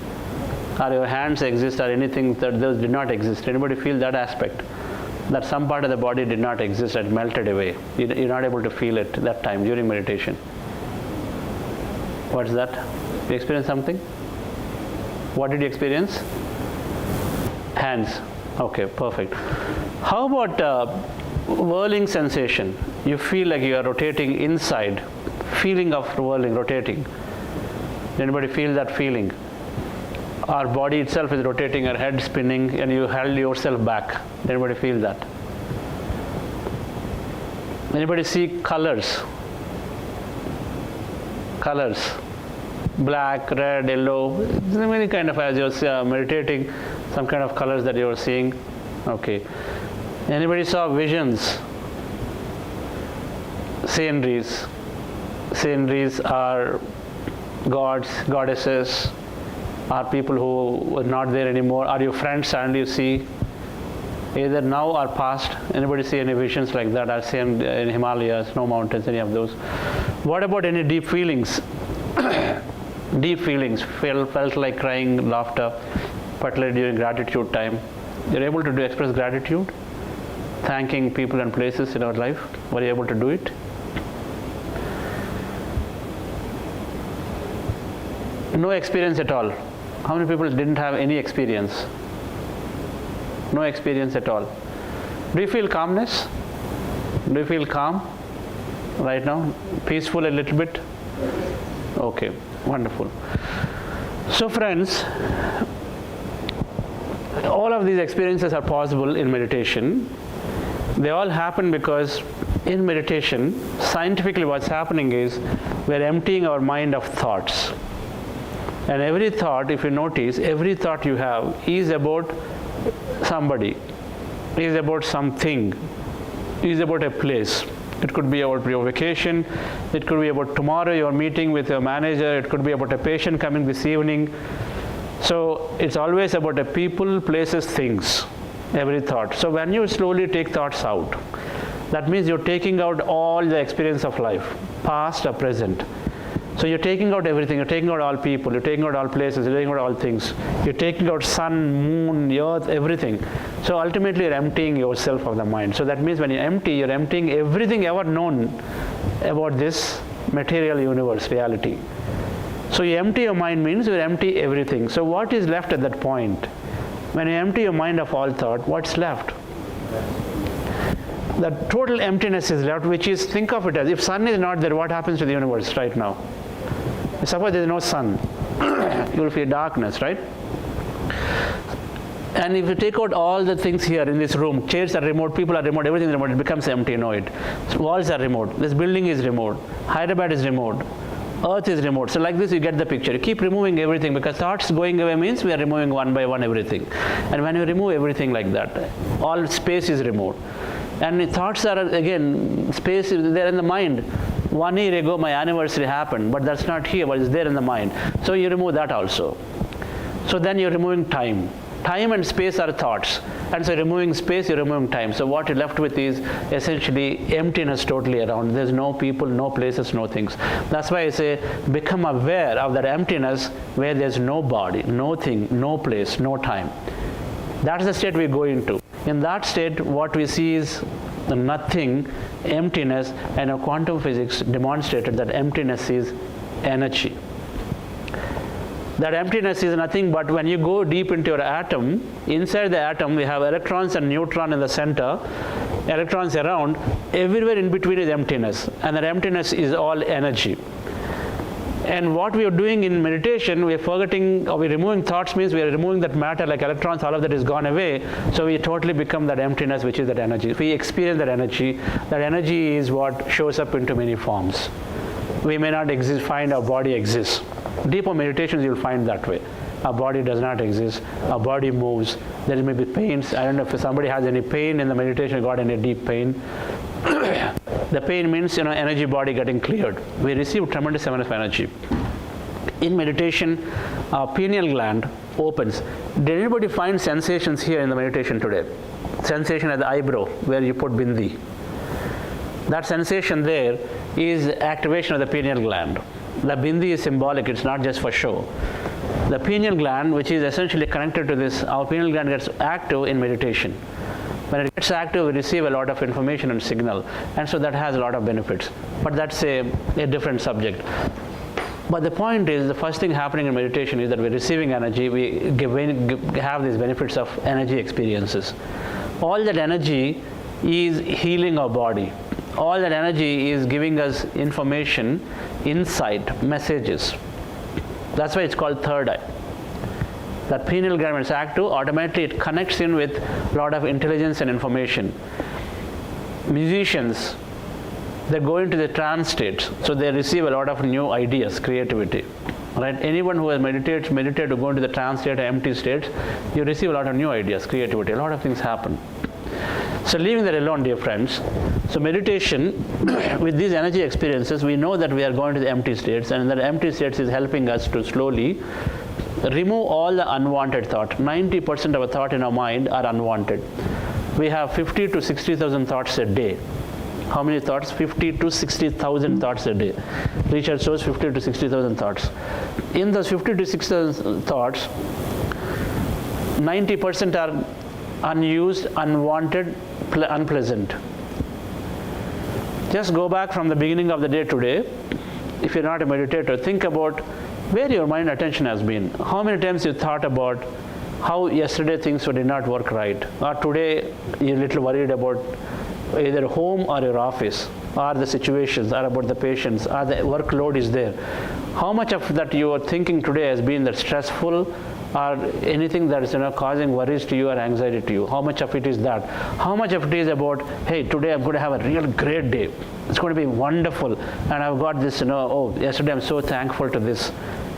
or your hands exist, or anything that those did not exist? Anybody feel that aspect? That some part of the body did not exist and melted away. You're not able to feel it that time during meditation. What's that? You experienced something? What did you experience? Hands. Okay, perfect. How about whirling sensation? You feel like you are rotating inside. Feeling of whirling, rotating. Anybody feel that feeling? Our body itself is rotating, our head spinning, and you held yourself back. Anybody feel that? Anybody see colors? Colors, black, red, yellow, many kind of, as you're meditating, some kind of colors that you're seeing. Okay. Anybody saw visions? Sceneries. Sceneries are gods, goddesses, are people who are not there anymore, are your friends suddenly you see, either now or past. Anybody see any visions like that? I've seen in Himalayas, snow mountains, any of those. What about any deep feelings? Deep feelings, felt like crying, laughter, particularly during gratitude time. You're able to express gratitude, thanking people and places in our life. Were you able to do it? No experience at all. How many people didn't have any experience? No experience at all. Do you feel calmness? Do you feel calm right now? Peaceful a little bit? Okay, wonderful. So friends, all of these experiences are possible in meditation. They all happen because in meditation, scientifically what's happening is we're emptying our mind of thoughts. And every thought, if you notice, every thought you have is about somebody, is about something, is about a place. It could be about your vacation, it could be about tomorrow your meeting with your manager, it could be about a patient coming this evening. So it's always about a people, places, things, every thought. So when you slowly take thoughts out, that means you're taking out all the experience of life, past or present. So you're taking out everything, you're taking out all people, you're taking out all places, you're taking out all things. You're taking out sun, moon, earth, everything. So ultimately you're emptying yourself of the mind. So that means when you empty, you're emptying everything ever known about this material universe, reality. So you empty your mind means you empty everything. So what is left at that point? When you empty your mind of all thought, what's left? The total emptiness is left, which is, think of it as, if sun is not there, what happens to the universe right now? Suppose there is no sun, you will feel darkness, right? And if you take out all the things here in this room, chairs are remote, people are remote, everything is remote, it becomes empty, you know it. So walls are remote, this building is remote, Hyderabad is remote, earth is remote. So like this you get the picture. You keep removing everything because thoughts going away means we are removing one by one everything. And when you remove everything like that, all space is removed. And thoughts are, again, space is there in the mind. 1 year ago my anniversary happened, but that's not here, but it's there in the mind. So you remove that also. So then you're removing time. Time and space are thoughts. And so removing space, you're removing time. So what you're left with is essentially emptiness totally around. There's no people, no places, no things. That's why I say become aware of that emptiness where there's no body, no thing, no place, no time. That's the state we go into. In that state, what we see is the nothing, emptiness, and our quantum physics demonstrated that emptiness is energy. That emptiness is nothing but when you go deep into your atom, inside the atom we have electrons and neutrons in the center, electrons around, everywhere in between is emptiness, and that emptiness is all energy. And what we are doing in meditation, we are forgetting, or we're removing thoughts means we are removing that matter like electrons, all of that is gone away. So we totally become that emptiness, which is that energy. We experience that energy is what shows up into many forms. We may not find our body exists. Deeper meditations you'll find that way. Our body does not exist. Our body moves. There may be pains. I don't know if somebody has any pain in the meditation, got any deep pain. The pain means, energy body getting cleared. We receive tremendous amount of energy. In meditation, our pineal gland opens. Did anybody find sensations here in the meditation today? Sensation at the eyebrow where you put bindi. That sensation there is activation of the pineal gland. The bindi is symbolic, it's not just for show. The pineal gland, which is essentially connected to this, our pineal gland gets active in meditation. When it gets active, we receive a lot of information and signal, and so that has a lot of benefits. But that's a different subject. But the point is, the first thing happening in meditation is that we're receiving energy, we have these benefits of energy experiences. All that energy is healing our body. All that energy is giving us information, insight, messages. That's why it's called third eye. That pineal gland is active, automatically it connects in with a lot of intelligence and information. Musicians, they go into the trance states, so they receive a lot of new ideas, creativity. Right? Anyone who has meditated to go into the trance state, empty states, you receive a lot of new ideas, creativity, a lot of things happen. So leaving that alone, dear friends, so meditation, with these energy experiences, we know that we are going to the empty states, and that empty states is helping us to slowly remove all the unwanted thought. 90% of a thought in our mind are unwanted. We have 50 to 60,000 thoughts a day. How many thoughts? 50 to 60,000 thoughts a day. Research shows 50 to 60,000 thoughts. In those 50 to 60,000 thoughts, 90% are unused, unwanted, unpleasant. Just go back from the beginning of the day today. If you're not a meditator, think about where your mind attention has been. How many times you thought about how yesterday things did not work right, or today you're a little worried about either home or your office, or the situations, or about the patients, or the workload is there. How much of that you are thinking today has been that stressful, or anything that is causing worries to you or anxiety to you? How much of it is that? How much of it is about, hey, today I'm going to have a real great day. It's going to be wonderful, and I've got this, oh, yesterday I'm so thankful to this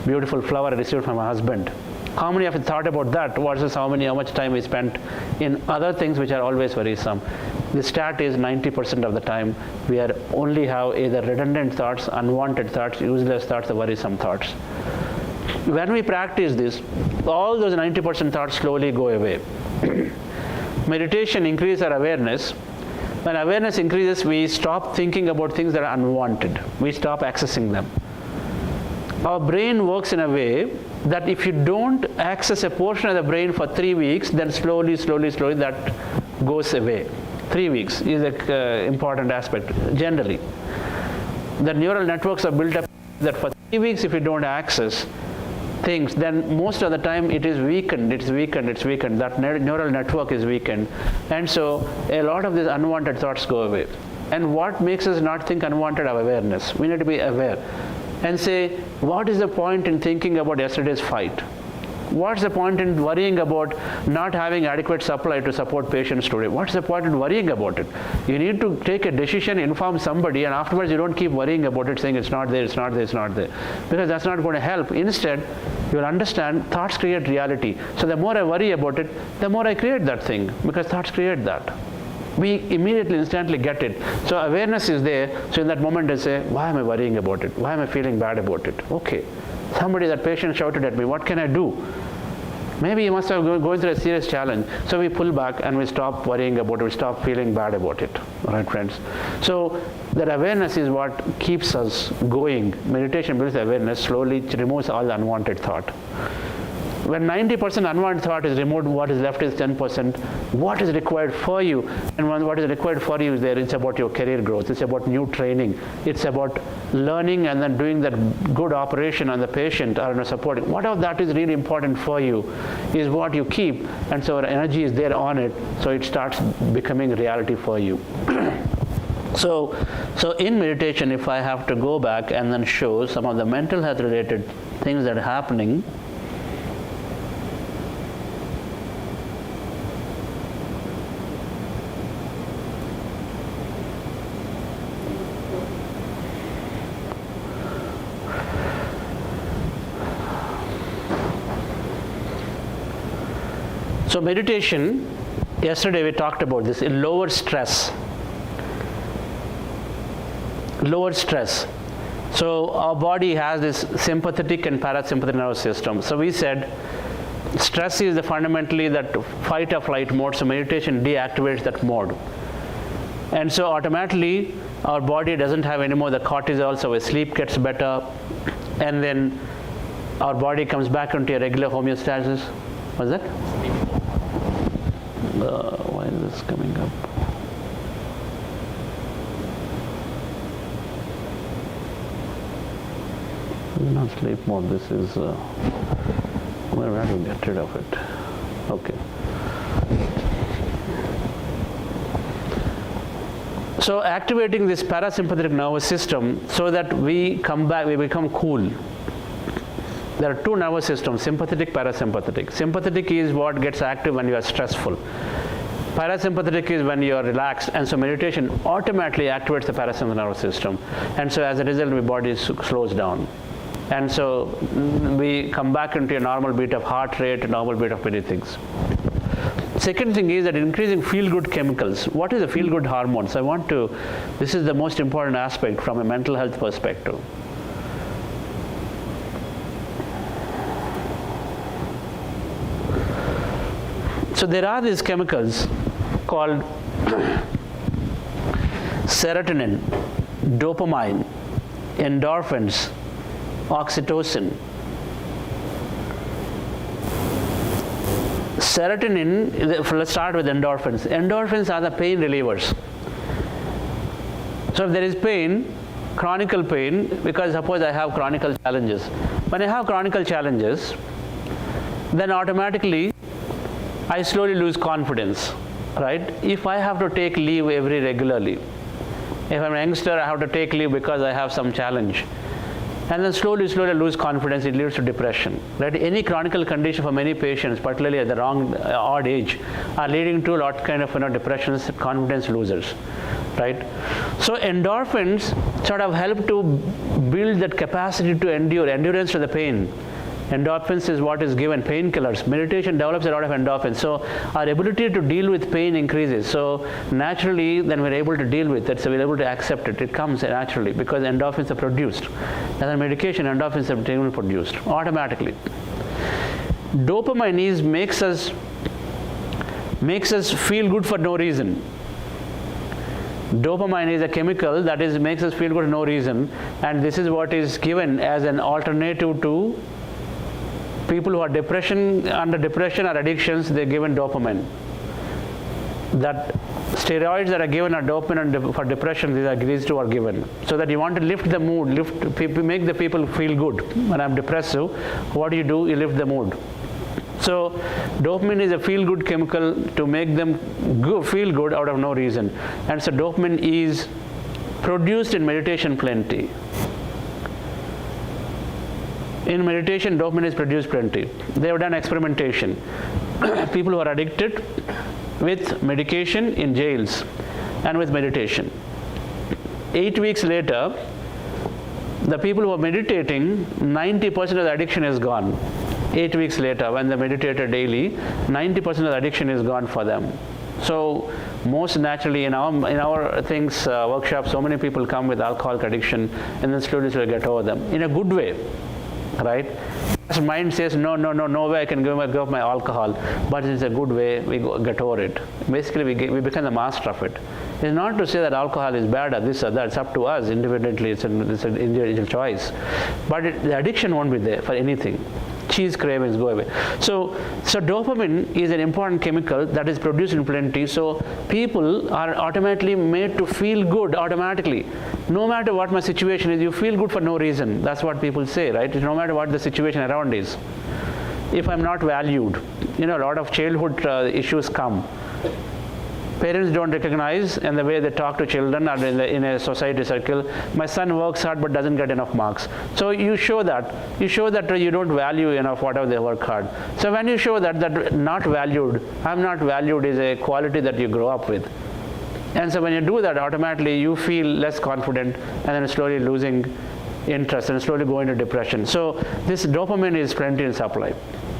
beautiful flower I received from my husband. How many of you thought about that versus how much time we spent in other things which are always worrisome? The stat is 90% of the time we are only have either redundant thoughts, unwanted thoughts, useless thoughts, or worrisome thoughts. When we practice this, all those 90% thoughts slowly go away. Meditation increases our awareness. When awareness increases, we stop thinking about things that are unwanted. We stop accessing them. Our brain works in a way that if you don't access a portion of the brain for 3 weeks, then slowly that goes away. 3 weeks is an important aspect, generally. The neural networks are built up that for 3 weeks, if you don't access things, then most of the time it is weakened. That neural network is weakened. And so a lot of these unwanted thoughts go away. And what makes us not think unwanted? Our awareness. We need to be aware and say, what is the point in thinking about yesterday's fight? What's the point in worrying about not having adequate supply to support patients today? What's the point in worrying about it? You need to take a decision, inform somebody, and afterwards you don't keep worrying about it, saying it's not there, it's not there, it's not there. Because that's not going to help. Instead, you'll understand thoughts create reality. So the more I worry about it, the more I create that thing, because thoughts create that. We immediately, instantly get it. So awareness is there. So in that moment I say, why am I worrying about it? Why am I feeling bad about it? Okay. Somebody, that patient shouted at me, what can I do? Maybe you must have going through a serious challenge. So we pull back and we stop worrying about it, we stop feeling bad about it. All right, friends? So that awareness is what keeps us going. Meditation builds awareness, slowly removes all the unwanted thought. When 90% unwanted thought is removed, what is left is 10%. What is required for you? And what is required for you is there. It's about your career growth. It's about new training. It's about learning and then doing that good operation on the patient or supporting. Whatever that is really important for you is what you keep. And so our energy is there on it. So it starts becoming reality for you. So in meditation, if I have to go back and then show some of the mental health related things that are happening, so meditation, yesterday we talked about this, it lowers stress. So our body has this sympathetic and parasympathetic nervous system. So we said stress is fundamentally that fight or flight mode, so meditation deactivates that mode. And so automatically our body doesn't have anymore the cortisol, so our sleep gets better, and then our body comes back into a regular homeostasis. What's that? Why is this coming up? This is not sleep mode, this is, where have to get rid of it? Okay. So activating this parasympathetic nervous system so that we come back, we become cool. There are two nervous systems, sympathetic, parasympathetic. Sympathetic is what gets active when you are stressful. Parasympathetic is when you are relaxed, and so meditation automatically activates the parasympathetic nervous system. And so as a result, my body slows down. And so we come back into a normal beat of heart rate, a normal beat of many things. second thing is that increasing feel-good chemicals. What is the feel-good hormones? This is the most important aspect from a mental health perspective. So there are these chemicals called serotonin, dopamine, endorphins, oxytocin. Serotonin, let's start with endorphins. Endorphins are the pain relievers. So if there is pain, chronic pain, because suppose I have chronic challenges. When I have chronic challenges, then automatically I slowly lose confidence, right? If I have to take leave regularly, if I'm a youngster, I have to take leave because I have some challenge. And then slowly lose confidence, it leads to depression, right? Any chronic condition for many patients, particularly at the odd age, are leading to a lot kind of depressions, confidence losers, right? So endorphins sort of help to build that capacity to endurance to the pain. Endorphins is what is given, painkillers. Meditation develops a lot of endorphins. So our ability to deal with pain increases. So naturally, then we're able to deal with it. So we're able to accept it. It comes naturally because endorphins are produced. As a medication, endorphins are produced automatically. Dopamine makes us feel good for no reason. Dopamine is a chemical that makes us feel good for no reason, and this is what is given as an alternative to people who are under depression or addictions. They're given dopamine. That steroids that are given are dopamine for depression. These two are given. So that you want to lift the mood, make the people feel good. When I'm depressive, what do? You lift the mood. So dopamine is a feel-good chemical to make them feel good out of no reason. And so dopamine is produced in meditation plenty. In meditation, dopamine is produced plenty. They have done experimentation. People who are addicted with medication in jails and with meditation. 8 weeks later, the people who are meditating, 90% of the addiction is gone. 8 weeks later, when they meditated daily, 90% of the addiction is gone for them. So most naturally in our workshops, so many people come with alcoholic addiction and then slowly get over them in a good way. Right? His mind says, no way I can give up my alcohol, but it's a good way, we get over it. Basically, we become the master of it. It's not to say that alcohol is bad or this or that. It's up to us independently. It's an individual choice. But the addiction won't be there for anything. Cheese cravings go away. So dopamine is an important chemical that is produced in plenty. So people are automatically made to feel good automatically. No matter what my situation is, you feel good for no reason. That's what people say, right? No matter what the situation around is. If I'm not valued, a lot of childhood issues come. Parents don't recognize, and the way they talk to children or in a society circle, my son works hard but doesn't get enough marks. So you show that you don't value enough whatever they work hard. So when you show that not valued, I'm not valued is a quality that you grow up with. And so when you do that, automatically you feel less confident and then slowly losing interest and slowly going into depression. So this dopamine is plenty in supply.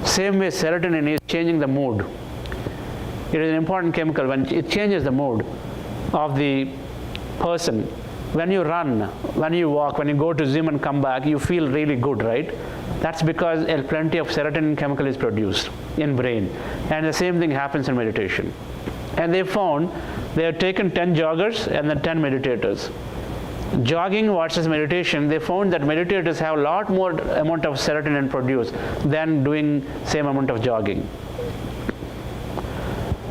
Same way serotonin is changing the mood. It is an important chemical when it changes the mood of the person. When you run, when you walk, when you go to gym and come back, you feel really good, right? That's because plenty of serotonin chemical is produced in brain. And the same thing happens in meditation. And they have taken 10 joggers and then 10 meditators. Jogging versus meditation, they found that meditators have a lot more amount of serotonin produced than doing same amount of jogging.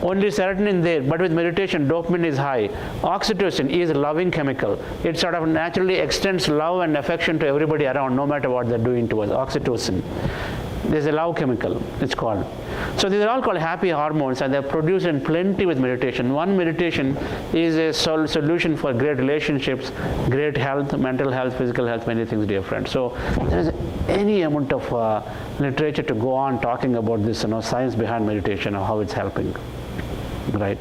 Only serotonin there, but with meditation, dopamine is high. Oxytocin is a loving chemical. It sort of naturally extends love and affection to everybody around, no matter what they're doing to us. Oxytocin. There's a love chemical, it's called. So these are all called happy hormones, and they're produced in plenty with meditation. One meditation is a solution for great relationships, great health, mental health, physical health, many things, dear friends. So there is any amount of literature to go on talking about this, science behind meditation or how it's helping. Right.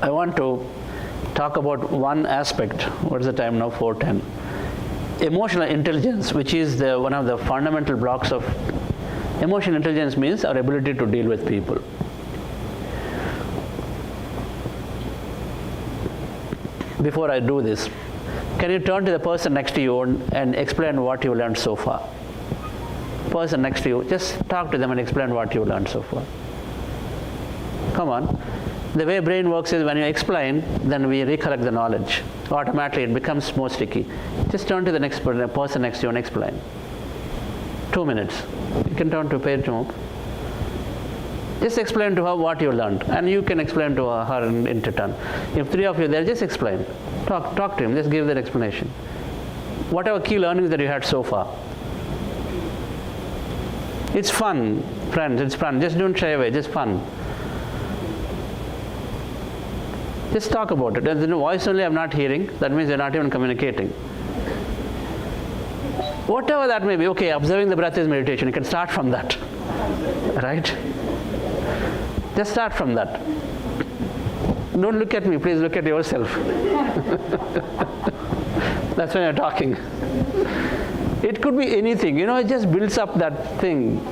I want to talk about one aspect. What is the time now? 4:10. emotional intelligence, which is one of the fundamental blocks of emotional intelligence, means our ability to deal with people. Before I do this, can you turn to the person next to you and explain what you learned so far? Person next to you, just talk to them and explain what you learned so far. Come on. The way brain works is when you explain, then we recollect the knowledge. Automatically it becomes more sticky. Just turn to the next person next to you and explain. 2 minutes. You can turn to Pedro. Just explain to her what you learned, and you can explain to her in turn. If 3 of you there, just explain. Talk to him. Just give that explanation. Whatever key learnings that you had so far. It's fun, friends. It's fun. Just don't shy away. Just fun. Just talk about it. There's no voice only I'm not hearing. That means you're not even communicating. Whatever that may be. Okay, observing the breath is meditation. You can start from that. Right? Just start from that. Don't look at me. Please look at yourself. That's when you're talking. It could be anything. It just builds up that thing.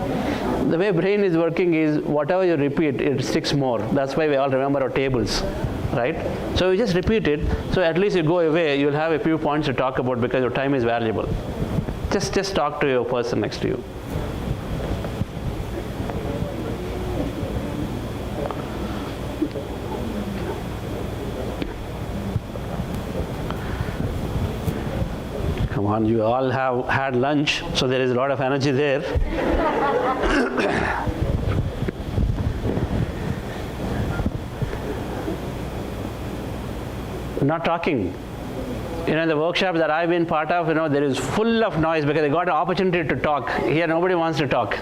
The way brain is working is whatever you repeat, it sticks more. That's why we all remember our tables. Right? So you just repeat it, so at least you go away, you'll have a few points to talk about because your time is valuable. Just talk to your person next to you. Come on, you all have had lunch, so there is a lot of energy there. Not talking. The workshop that I've been part of, there is full of noise because they got an opportunity to talk. Here, nobody wants to talk.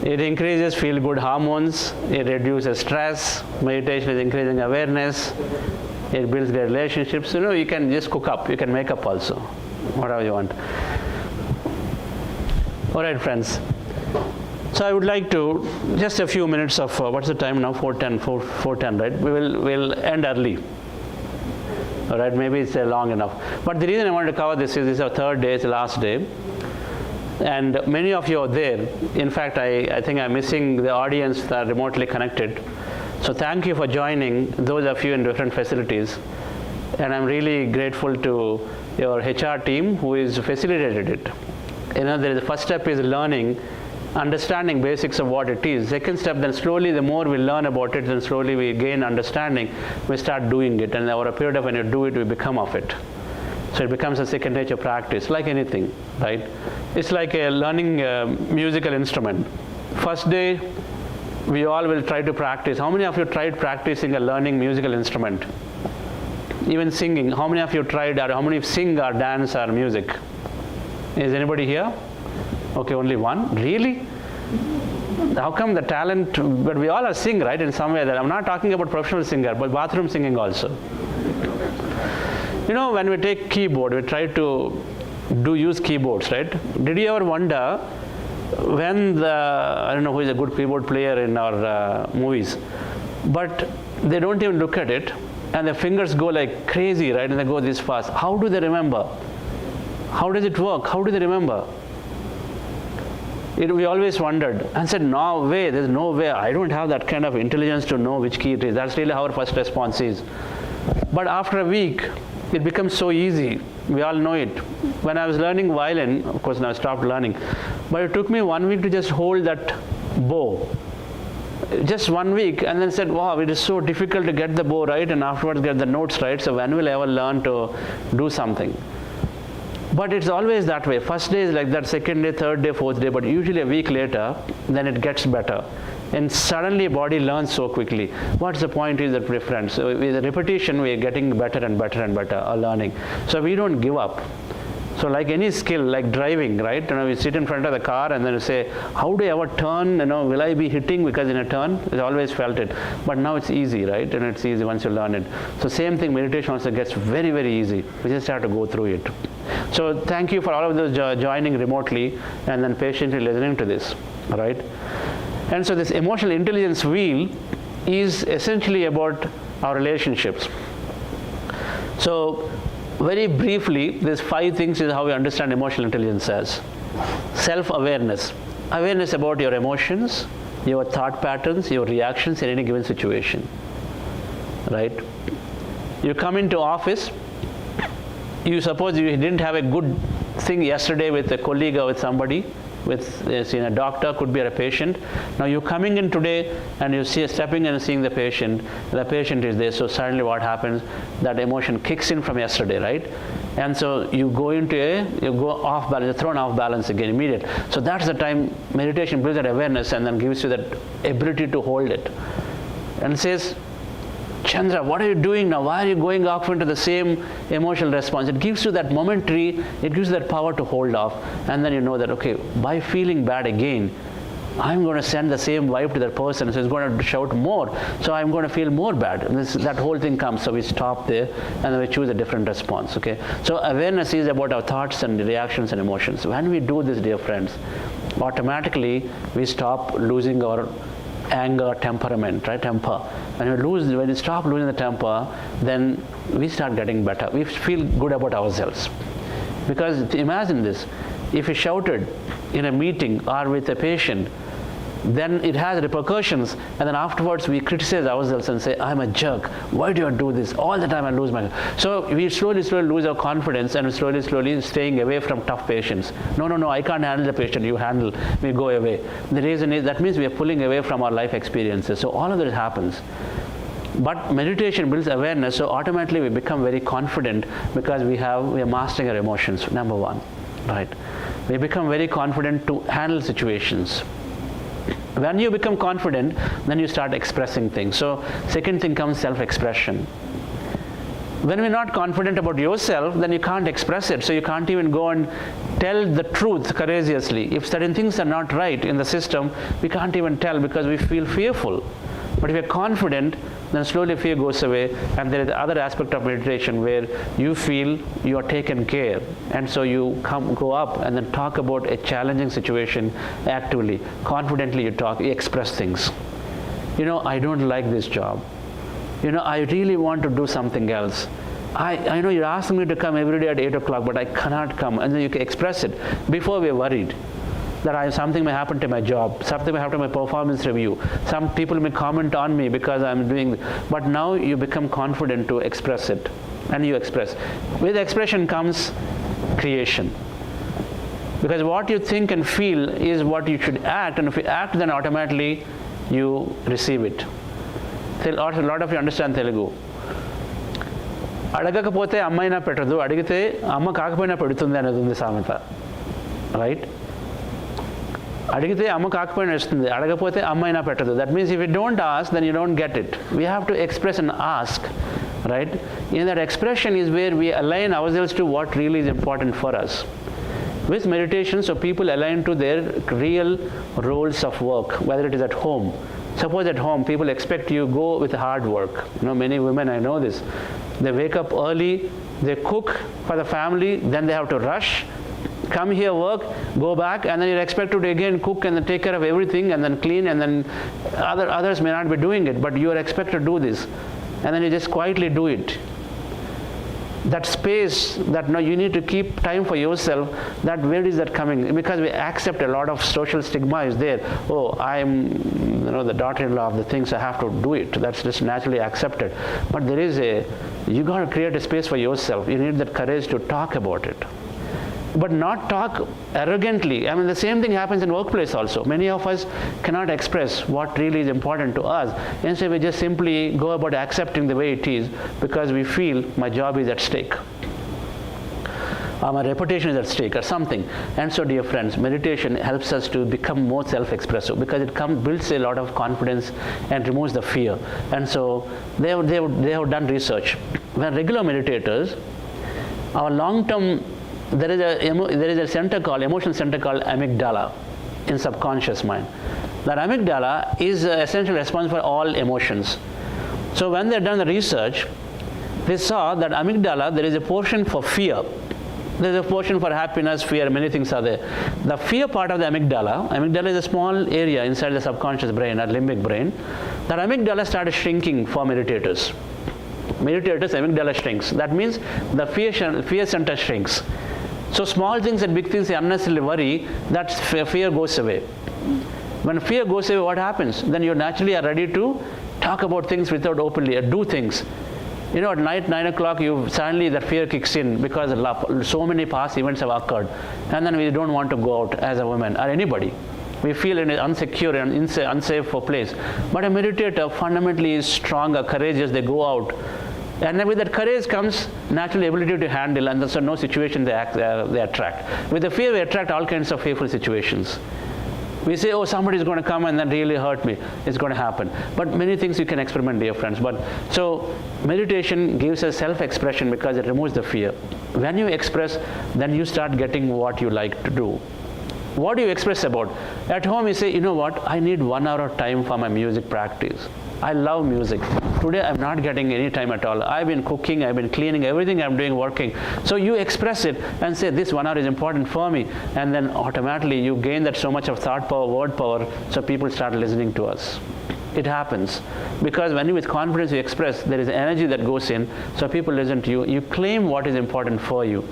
It increases feel-good hormones. It reduces stress. Meditation is increasing awareness. It builds great relationships. You can just cook up. You can make up also, whatever you want. All right, friends. So I would like to, just a few minutes of, what's the time now? 4:10, right? We'll end early. All right, maybe it's long enough. But the reason I wanted to cover this is our 3rd day, it's the last day. And many of you are there. In fact, I think I'm missing the audience that are remotely connected. So thank you for joining, those of you in different facilities. And I'm really grateful to your HR team who is facilitated it. The first step is learning, understanding basics of what it is. Second step, then slowly the more we learn about it, then slowly we gain understanding, we start doing it. And over a period of when you do it, we become of it. So it becomes a second nature practice, like anything, right? It's like learning a musical instrument. First day, we all will try to practice. How many of you tried practicing a learning musical instrument? Even singing. How many of you tried, or how many sing or dance or music? Is anybody here? Okay, only one. Really? How come the talent? But we all are sing, right? In some way. That I'm not talking about professional singer, but bathroom singing also. When we take keyboard, we try to use keyboards, right? Did you ever wonder when I don't know who is a good keyboard player in our movies, but they don't even look at it, and their fingers go like crazy, right? And they go this fast. How do they remember? How does it work? How do they remember? We always wondered and said, no way, there's no way. I don't have that kind of intelligence to know which key it is. That's really how our first response is. But after a week, it becomes so easy. We all know it. When I was learning violin, of course now I stopped learning, but it took me 1 week to just hold that bow. Just 1 week, and then said, wow, it is so difficult to get the bow right and afterwards get the notes right. So when will I ever learn to do something? But it's always that way. First day is like that, second day, third day, fourth day, but usually a week later, then it gets better. And suddenly body learns so quickly. What's the point is the preference. So with repetition, we are getting better and better and better, learning. So we don't give up. So like any skill, like driving, right? We sit in front of the car and then you say, how do I ever turn? Will I be hitting because in a turn? I always felt it. But now it's easy, right? And it's easy once you learn it. So same thing, meditation also gets very, very easy. We just have to go through it. So thank you for all of those joining remotely and then patiently listening to this, right? And so this emotional intelligence wheel is essentially about our relationships. So very briefly, these 5 things is how we understand emotional intelligence as. Self-awareness. Awareness about your emotions, your thought patterns, your reactions in any given situation. Right? You come into office, you suppose you didn't have a good thing yesterday with a colleague or with somebody, with a doctor, could be a patient. Now you're coming in today and you see stepping in and seeing the patient is there, so suddenly what happens, that emotion kicks in from yesterday, right? And so you go off balance, you're thrown off balance again immediately. So that's the time meditation builds that awareness and then gives you that ability to hold it. And says, Chandra, what are you doing now? Why are you going off into the same emotional response? It gives you that momentary, it gives you that power to hold off. And then you know that, okay, by feeling bad again, I'm going to send the same vibe to that person, so he's going to shout more, so I'm going to feel more bad. And that whole thing comes, so we stop there, and then we choose a different response, okay? So awareness is about our thoughts and reactions and emotions. When we do this, dear friends, automatically we stop losing our anger, temperament, right? Temper. When you stop losing the temper, then we start getting better. We feel good about ourselves. Because imagine this, if you shouted in a meeting or with a patient, then it has repercussions, and then afterwards we criticize ourselves and say, I'm a jerk, why do you do this? All the time I lose my... So we slowly lose our confidence, and slowly staying away from tough patients. No, I can't handle the patient, you handle, we go away. The reason is, that means we are pulling away from our life experiences. So all of that happens. But meditation builds awareness, so automatically we become very confident because we are mastering our emotions, number 1, right? We become very confident to handle situations. When you become confident, then you start expressing things. So second thing comes self-expression. When we're not confident about yourself, then you can't express it. So you can't even go and tell the truth courageously. If certain things are not right in the system, we can't even tell because we feel fearful. But if you're confident, then slowly fear goes away, and there is the other aspect of meditation where you feel you are taken care, and so you go up and then talk about a challenging situation actively, confidently you talk, you express things. I don't like this job. I really want to do something else. I know you're asking me to come every day at 8 o'clock, but I cannot come. And then you can express it before we're worried that something may happen to my job, something may happen to my performance review, some people may comment on me because I'm doing, but now you become confident to express it, and you express. With expression comes creation. Because what you think and feel is what you should act, and if you act, then automatically you receive it. A lot of you understand Telugu. అడగకపోతే అమ్మైనా పెట్టదు, అడిగితే అమ్మ కాకపోయినా పెడుతుంది అనేది ఉంది సామెత, రైట్? అడిగితే అమ్మ కాకపోయినా ఇస్తుంది, అడగకపోతే అమ్మైనా పెట్టదు. That means if you don't ask, then you don't get it. We have to express and ask, right? In that expression is where we align ourselves to what really is important for us. With meditation, so people align to their real roles of work, whether it is at home. Suppose at home, people expect you go with hard work. Many women, I know this. They wake up early, they cook for the family, then they have to rush, come here, work, go back, and then you're expected to again cook and then take care of everything and then clean, and then others may not be doing it, but you are expected to do this. And then you just quietly do it. That space, that you need to keep time for yourself, that where is that coming? Because we accept a lot of social stigma is there. Oh, I'm the daughter-in-law of the things, I have to do it. That's just naturally accepted. But there is you got to create a space for yourself. You need that courage to talk about it. But not talk arrogantly. The same thing happens in workplace also. Many of us cannot express what really is important to us. Instead, we just simply go about accepting the way it is because we feel my job is at stake. My reputation is at stake or something. And so, dear friends, meditation helps us to become more self-expressive because it builds a lot of confidence and removes the fear. And so, they have done research. When regular meditators, our long-term there is a center called emotional center called amygdala in subconscious mind. That amygdala is essentially responsible for all emotions. So when they done the research, they saw that amygdala, there is a portion for fear There's a portion for happiness, fear, many things are there. The fear part of the amygdala is a small area inside the subconscious brain, or limbic brain. That amygdala started shrinking for meditators. Meditators, amygdala shrinks. That means the fear center shrinks. So small things and big things, they unnecessarily worry, that fear goes away. When fear goes away, what happens? Then you naturally are ready to talk about things without openly, do things. You know, at night, 9 o'clock, suddenly that fear kicks in because so many past events have occurred. And then we don't want to go out as a woman or anybody. We feel in an insecure and unsafe for place. But a meditator fundamentally is stronger, courageous, they go out. And with that courage comes natural ability to handle, and there's no situation they attract. With the fear, we attract all kinds of fearful situations. We say, oh, somebody is going to come and then really hurt me. It's going to happen. But many things you can experiment, dear friends. So meditation gives us self-expression because it removes the fear. When you express, then you start getting what you like to do. What do you express about? At home, you say, you know what? I need 1 hour of time for my music practice. I love music. Today, I'm not getting any time at all. I've been cooking, I've been cleaning, everything I'm doing, working. So you express it and say, this 1 hour is important for me. And then automatically, you gain that so much of thought power, word power, so people start listening to us. It happens. Because when you with confidence you express, there is energy that goes in, so people listen to you. You claim what is important for you.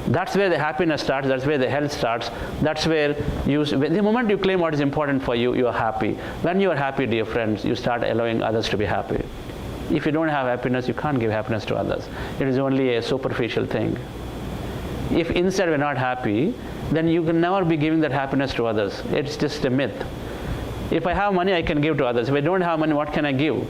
That's where the happiness starts, that's where the health starts, that's where the moment you claim what is important for you, you are happy. When you are happy, dear friends, you start allowing others to be happy. If you don't have happiness, you can't give happiness to others. It is only a superficial thing. If instead we're not happy, then you can never be giving that happiness to others. It's just a myth. If I have money, I can give to others. If I don't have money, what can I give?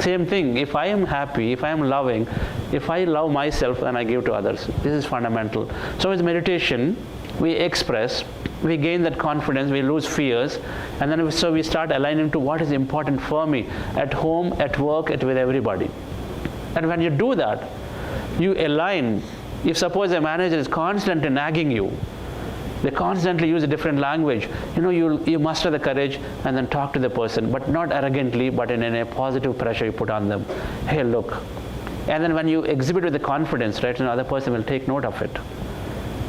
Same thing, if I am happy, if I am loving, if I love myself and I give to others, this is fundamental. So with meditation, we express, we gain that confidence, we lose fears, and then so we start aligning to what is important for me at home, at work, with everybody. And when you do that, you align. If suppose a manager is constantly nagging you, they constantly use a different language. You know, you muster the courage and then talk to the person, but not arrogantly, but in a positive pressure you put on them. Hey, look. And then when you exhibit with the confidence, right, another person will take note of it.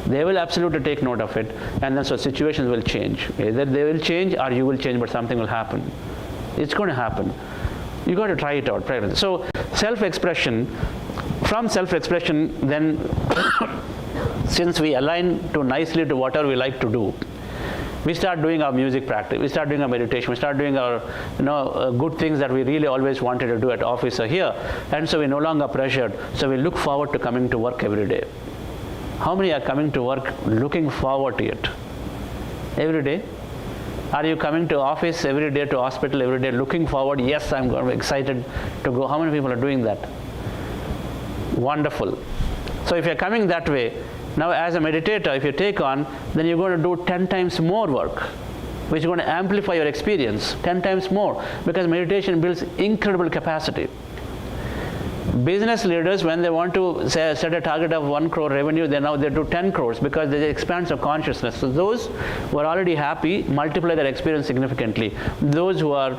They will absolutely take note of it, and then so situations will change. Either they will change or you will change, but something will happen. It's going to happen. You got to try it out. So self-expression, from self-expression, then since we align nicely to whatever we like to do, we start doing our music practice, we start doing our meditation, we start doing our good things that we really always wanted to do at office or here, and so we're no longer pressured, so we look forward to coming to work every day. How many are coming to work looking forward to it? Every day? Are you coming to office every day, to hospital every day, looking forward, yes, I'm excited to go? How many people are doing that? Wonderful. So if you're coming that way, now as a meditator, if you take on, then you're going to do 10 times more work, which is going to amplify your experience 10 times more, because meditation builds incredible capacity. Business leaders, when they want to set a target of 1 crore revenue, they do 10 crores because there's an expansion of consciousness. So those who are already happy multiply their experience significantly. Those who are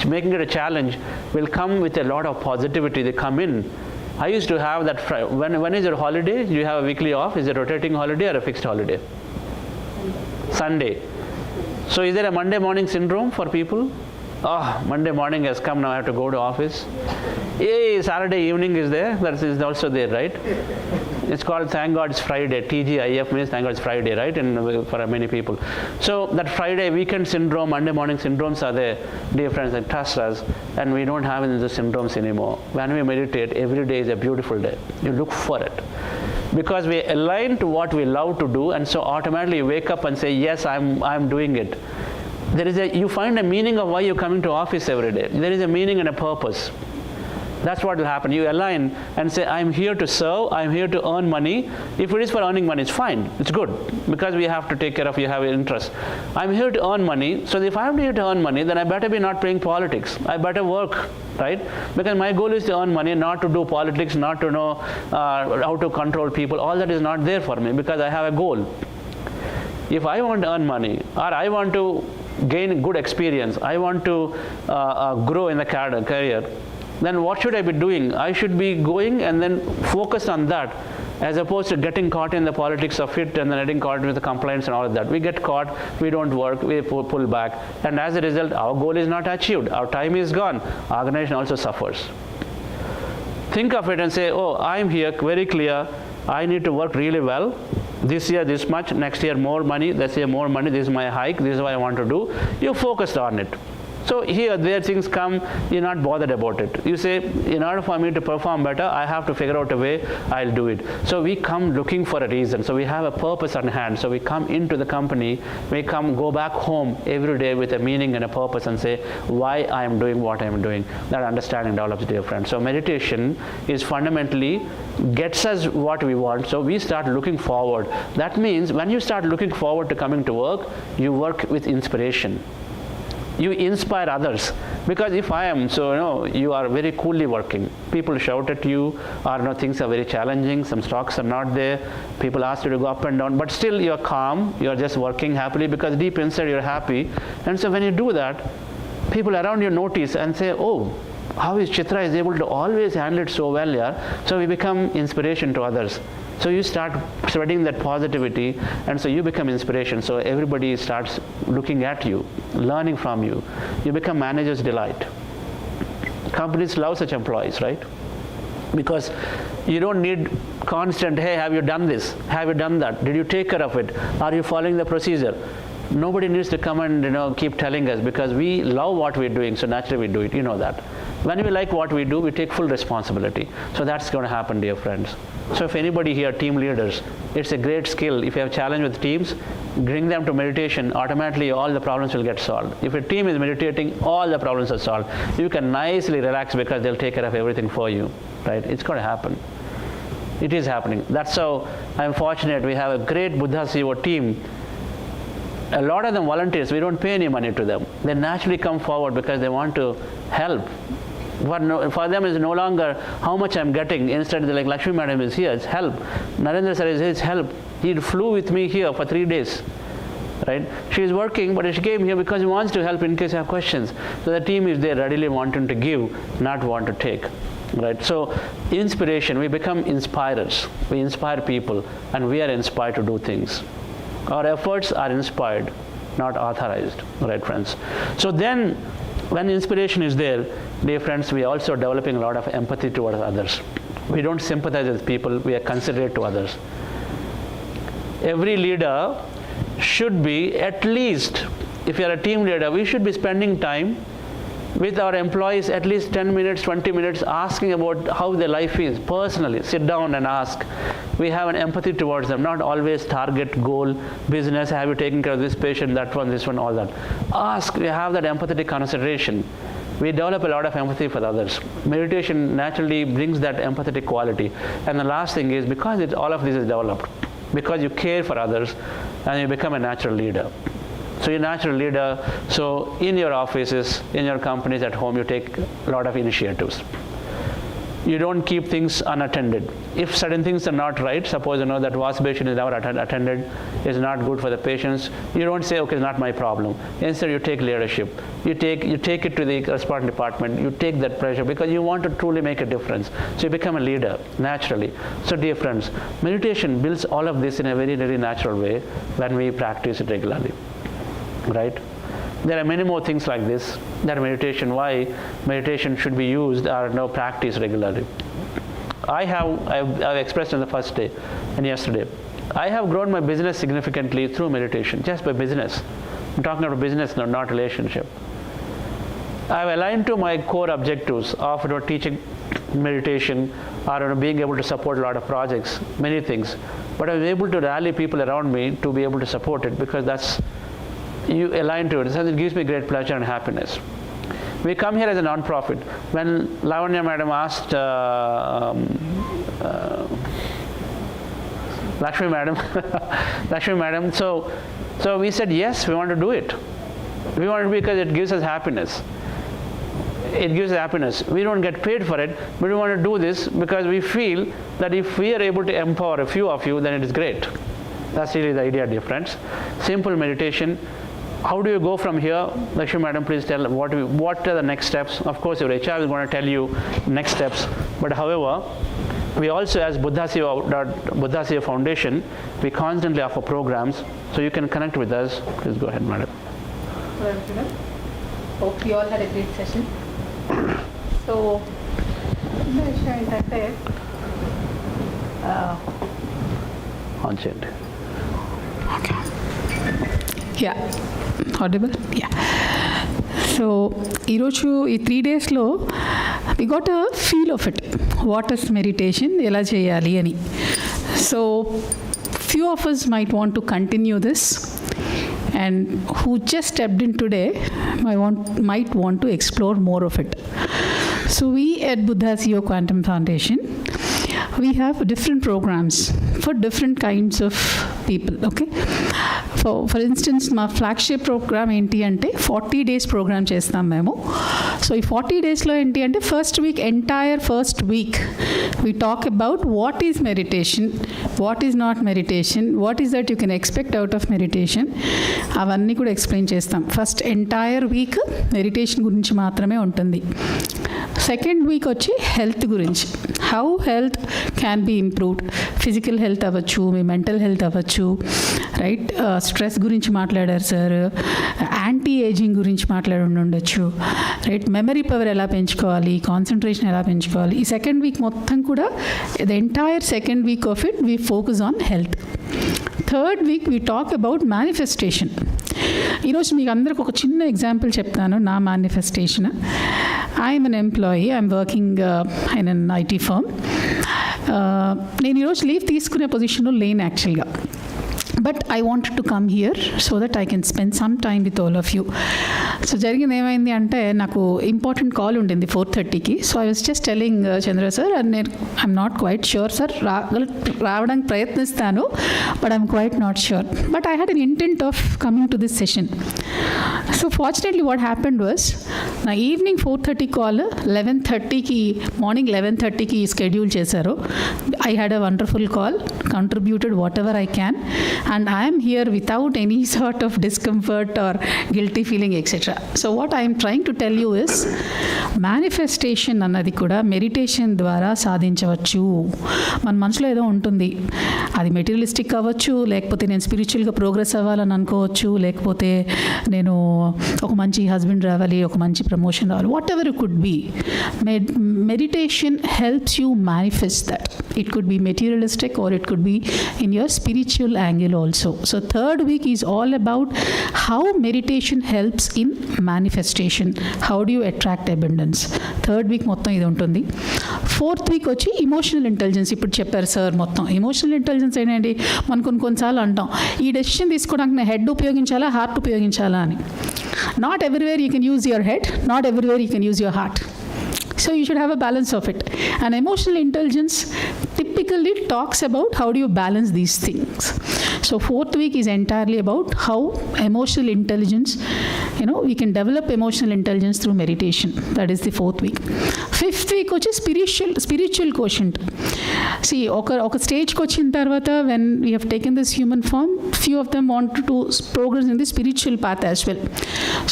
making it a challenge will come with a lot of positivity. They come in. I used to have that, when is your holiday? Do you have a weekly off? Is it a rotating holiday or a fixed holiday? Sunday. So is there a Monday morning syndrome for people? Oh, Monday morning has come, now I have to go to office. Hey, Saturday evening is there, that is also there, right? It's called Thank God It's Friday. TGIF means Thank God It's Friday, right? And for many people. So that Friday weekend syndrome, Monday morning syndromes are there, dear friends, and trust us, and we don't have the syndromes anymore. When we meditate, every day is a beautiful day. You look for it. Because we align to what we love to do, and so automatically you wake up and say, yes, I'm doing it. You find a meaning of why you're coming to office every day. There is a meaning and a purpose. That's what will happen. You align and say, I'm here to serve, I'm here to earn money. If it is for earning money, it's fine, it's good, because we have to take care of, you have an interest. I'm here to earn money, so if I'm here to earn money, then I better be not playing politics. I better work, right? Because my goal is to earn money, not to do politics, not to know how to control people. All that is not there for me, because I have a goal. If I want to earn money, or I want to gain good experience, I want to grow in the career, then what should I be doing? I should be going and then focus on that. as opposed to getting caught in the politics of it and then getting caught with the compliance and all of that. We get caught, we don't work, we pull back, and as a result, our goal is not achieved, our time is gone, organization also suffers. Think of it and say, oh, I'm here, very clear, I need to work really well. This year this much, next year more money, this year more money, this is my hike, this is what I want to do. You're focused on it. So here, there things come, you're not bothered about it. You say, in order for me to perform better, I have to figure out a way, I'll do it. So we come looking for a reason. So we have a purpose on hand. So we come into the company, go back home every day with a meaning and a purpose and say, why I am doing what I am doing. That understanding develops, dear friends. So meditation is fundamentally gets us what we want. So we start looking forward. That means when you start looking forward to coming to work, you work with inspiration. You inspire others, because if I am, you are very coolly working. People shout at you, or things are very challenging, some stocks are not there, people ask you to go up and down, but still you're calm, you're just working happily because deep inside you're happy. And so when you do that, people around you notice and say, oh, how is Chitra is able to always handle it so well here? So we become inspiration to others. So you start spreading that positivity, and so you become inspiration. So everybody starts looking at you, learning from you. You become manager's delight. Companies love such employees, right? Because you don't need constant, hey, have you done this? Have you done that? Did you take care of it? Are you following the procedure? Nobody needs to come and keep telling us, because we love what we're doing, so naturally we do it. You know that. When we like what we do, we take full responsibility. So that's going to happen, dear friends. So if anybody here, team leaders, it's a great skill. If you have a challenge with teams, bring them to meditation, automatically all the problems will get solved. If a team is meditating, all the problems are solved. You can nicely relax because they'll take care of everything for you, right? It's going to happen. It is happening. That's how I'm fortunate. We have a great Buddha CEO team. A lot of them volunteers. We don't pay any money to them. They naturally come forward because they want to help. For them is no longer how much I'm getting. Instead, they're like, Lakshmi Madam is here, it's help. Narendra sir is here, it's help. He flew with me here for 3 days. Right? She is working, but she came here because he wants to help in case you have questions. So the team is there readily wanting to give, not want to take. Right? So inspiration, we become inspirers. We inspire people, and we are inspired to do things. Our efforts are inspired, not authorized. Right, friends? So then, when inspiration is there, dear friends, we are also developing a lot of empathy towards others. We don't sympathize with people, we are considerate to others. Every leader should be, at least, if you are a team leader, we should be spending time with our employees, at least 10 minutes, 20 minutes, asking about how their life is, personally. Sit down and ask. We have an empathy towards them, not always target, goal, business, have you taken care of this patient, that one, this one, all that. Ask, we have that empathetic consideration. We develop a lot of empathy for others. Meditation naturally brings that empathetic quality. And the last thing is, because all of this is developed, because you care for others, and you become a natural leader. So you're a natural leader, so in your offices, in your companies, at home, you take a lot of initiatives. You don't keep things unattended. If certain things are not right, suppose that wash basin is never attended, is not good for the patients, you don't say, okay, it's not my problem. Instead, you take leadership. You take it to the corresponding department. You take that pressure because you want to truly make a difference. So you become a leader, naturally. So dear friends, meditation builds all of this in a very, very natural way when we practice it regularly. Right? There are many more things like this. That meditation, why meditation should be used or practiced regularly. I've expressed on the first day and yesterday. I have grown my business significantly through meditation, just by business. I'm talking about business now, not relationship. I've aligned to my core objectives of teaching meditation or being able to support a lot of projects, many things. But I was able to rally people around me to be able to support it because that's you align to it. So it gives me great pleasure and happiness. We come here as a non-profit. When Lavanya Madam asked Lakshmi Madam, so we said yes, we want to do it. We want it because it gives us happiness. It gives us happiness. We don't get paid for it, but we want to do this because we feel that if we are able to empower a few of you, then it is great. That's really the idea, dear friends. Simple meditation. How do you go from here? Lakshmi Madam, please tell what are the next steps. Of course, your HR is going to tell you next steps. But however, we also, as Buddha Seva Foundation, we constantly offer programs, so you can connect with us. Please go ahead, madam. Hello everyone. Hope you all had a great session. So, చిన్న విషయం ఏంటంటే On change. Yeah audible yeah so ఈరోజు ఈ 3 డేస్లో we got a feel of it what is meditation ఎలా చేయాలి అని. So few of us might want to continue this, and who just stepped in today might want to explore more of it. So we at Buddha CEO Quantum Foundation, we have different programs for different kinds of people, okay? For instance, మా flagship programme ఏంటి అంటే 40 days programme చేస్తాం మేము. So ఈ 40 daysలో ఏంటి అంటే first week we talk about what is meditation, what is not meditation, what is that you can expect out of meditation, అవన్నీ కూడా ఎక్స్ప్లెయిన్ చేస్తాం. ఫస్ట్ ఎంటైర్ వీక్ మెడిటేషన్ గురించి మాత్రమే ఉంటుంది. సెకండ్ వీక్ వచ్చి హెల్త్ గురించి, how health can be improved. Physical health అవ్వచ్చు, మీ మెంటల్ హెల్త్ అవ్వచ్చు, రైట్. స్ట్రెస్ గురించి మాట్లాడారు సార్, యాంటీ ఏజింగ్ గురించి మాట్లాడి ఉండొచ్చు, రైట్. మెమరీ పవర్ ఎలా పెంచుకోవాలి, కాన్సన్ట్రేషన్ ఎలా పెంచుకోవాలి. ఈ సెకండ్ వీక్ మొత్తం కూడా the entire second week of it we focus on health. Third week we talk about manifestation. ఈరోజు మీకు అందరికి ఒక చిన్న ఎగ్జాంపుల్ చెప్తాను. నా manifestation, I'm an employee, I'm working in an IT firm. నేను ఈరోజు లీవ్ తీసుకునే పొజిషన్లో లేను యాక్చువల్గా, but I wanted to come here so that I can spend some time with all of you. So జరిగింది ఏమైంది అంటే నాకు ఇంపార్టెంట్ కాల్ ఉండింది 4:30కి. So I was just telling Chandra sir, నేను I'm not quite sure sir, రావడానికి ప్రయత్నిస్తాను, but I'm quite not sure, but I had an intent of coming to this session. So fortunately what happened was, నా evening 4:30 call morning 11:30కి schedule చేశారు. I had a wonderful call, contributed whatever I can, and I am here without any sort of discomfort or guilty feeling, etc. So what I am trying to tell you is, manifestation అన్నది కూడా meditation ద్వారా సాధించవచ్చు. మన మనసులో ఏదో ఉంటుంది, అది materialistic అవ్వచ్చు, లేకపోతే నేను స్పిరిచువల్గా ప్రోగ్రెస్ అవ్వాలని అనుకోవచ్చు, లేకపోతే నేను ఒక మంచి హస్బెండ్ రావాలి, ఒక మంచి ప్రమోషన్ రావాలి, whatever it could be. Meditation helps you manifest that. It could be materialistic or it could be in your spiritual angle also. So third week is all about how meditation helps in manifestation. How do you attract abundance? Third week మొత్తం ఇది ఉంటుంది. Fourth week వచ్చి emotional intelligence. ఇప్పుడు చెప్పారు sir మొత్తం emotional intelligence ఏంటండి, మనం కొన్నిసార్లు అంటాం ఈ డెసిషన్ తీసుకోవడానికి నేను హెడ్ ఉపయోగించాలా, హార్ట్ ఉపయోగించాలా అని. Not everywhere you can use your head, not everywhere you can use your heart. So you should have a balance of it. And emotional intelligence typically talks about how do you balance these things. So fourth week is entirely about how emotional intelligence, we can develop emotional intelligence through meditation. That is the fourth week. Fifth week which is spiritual quotient. See, oka stage ku vachin tarvata, when we have taken this human form, few of them want to progress in the spiritual path as well.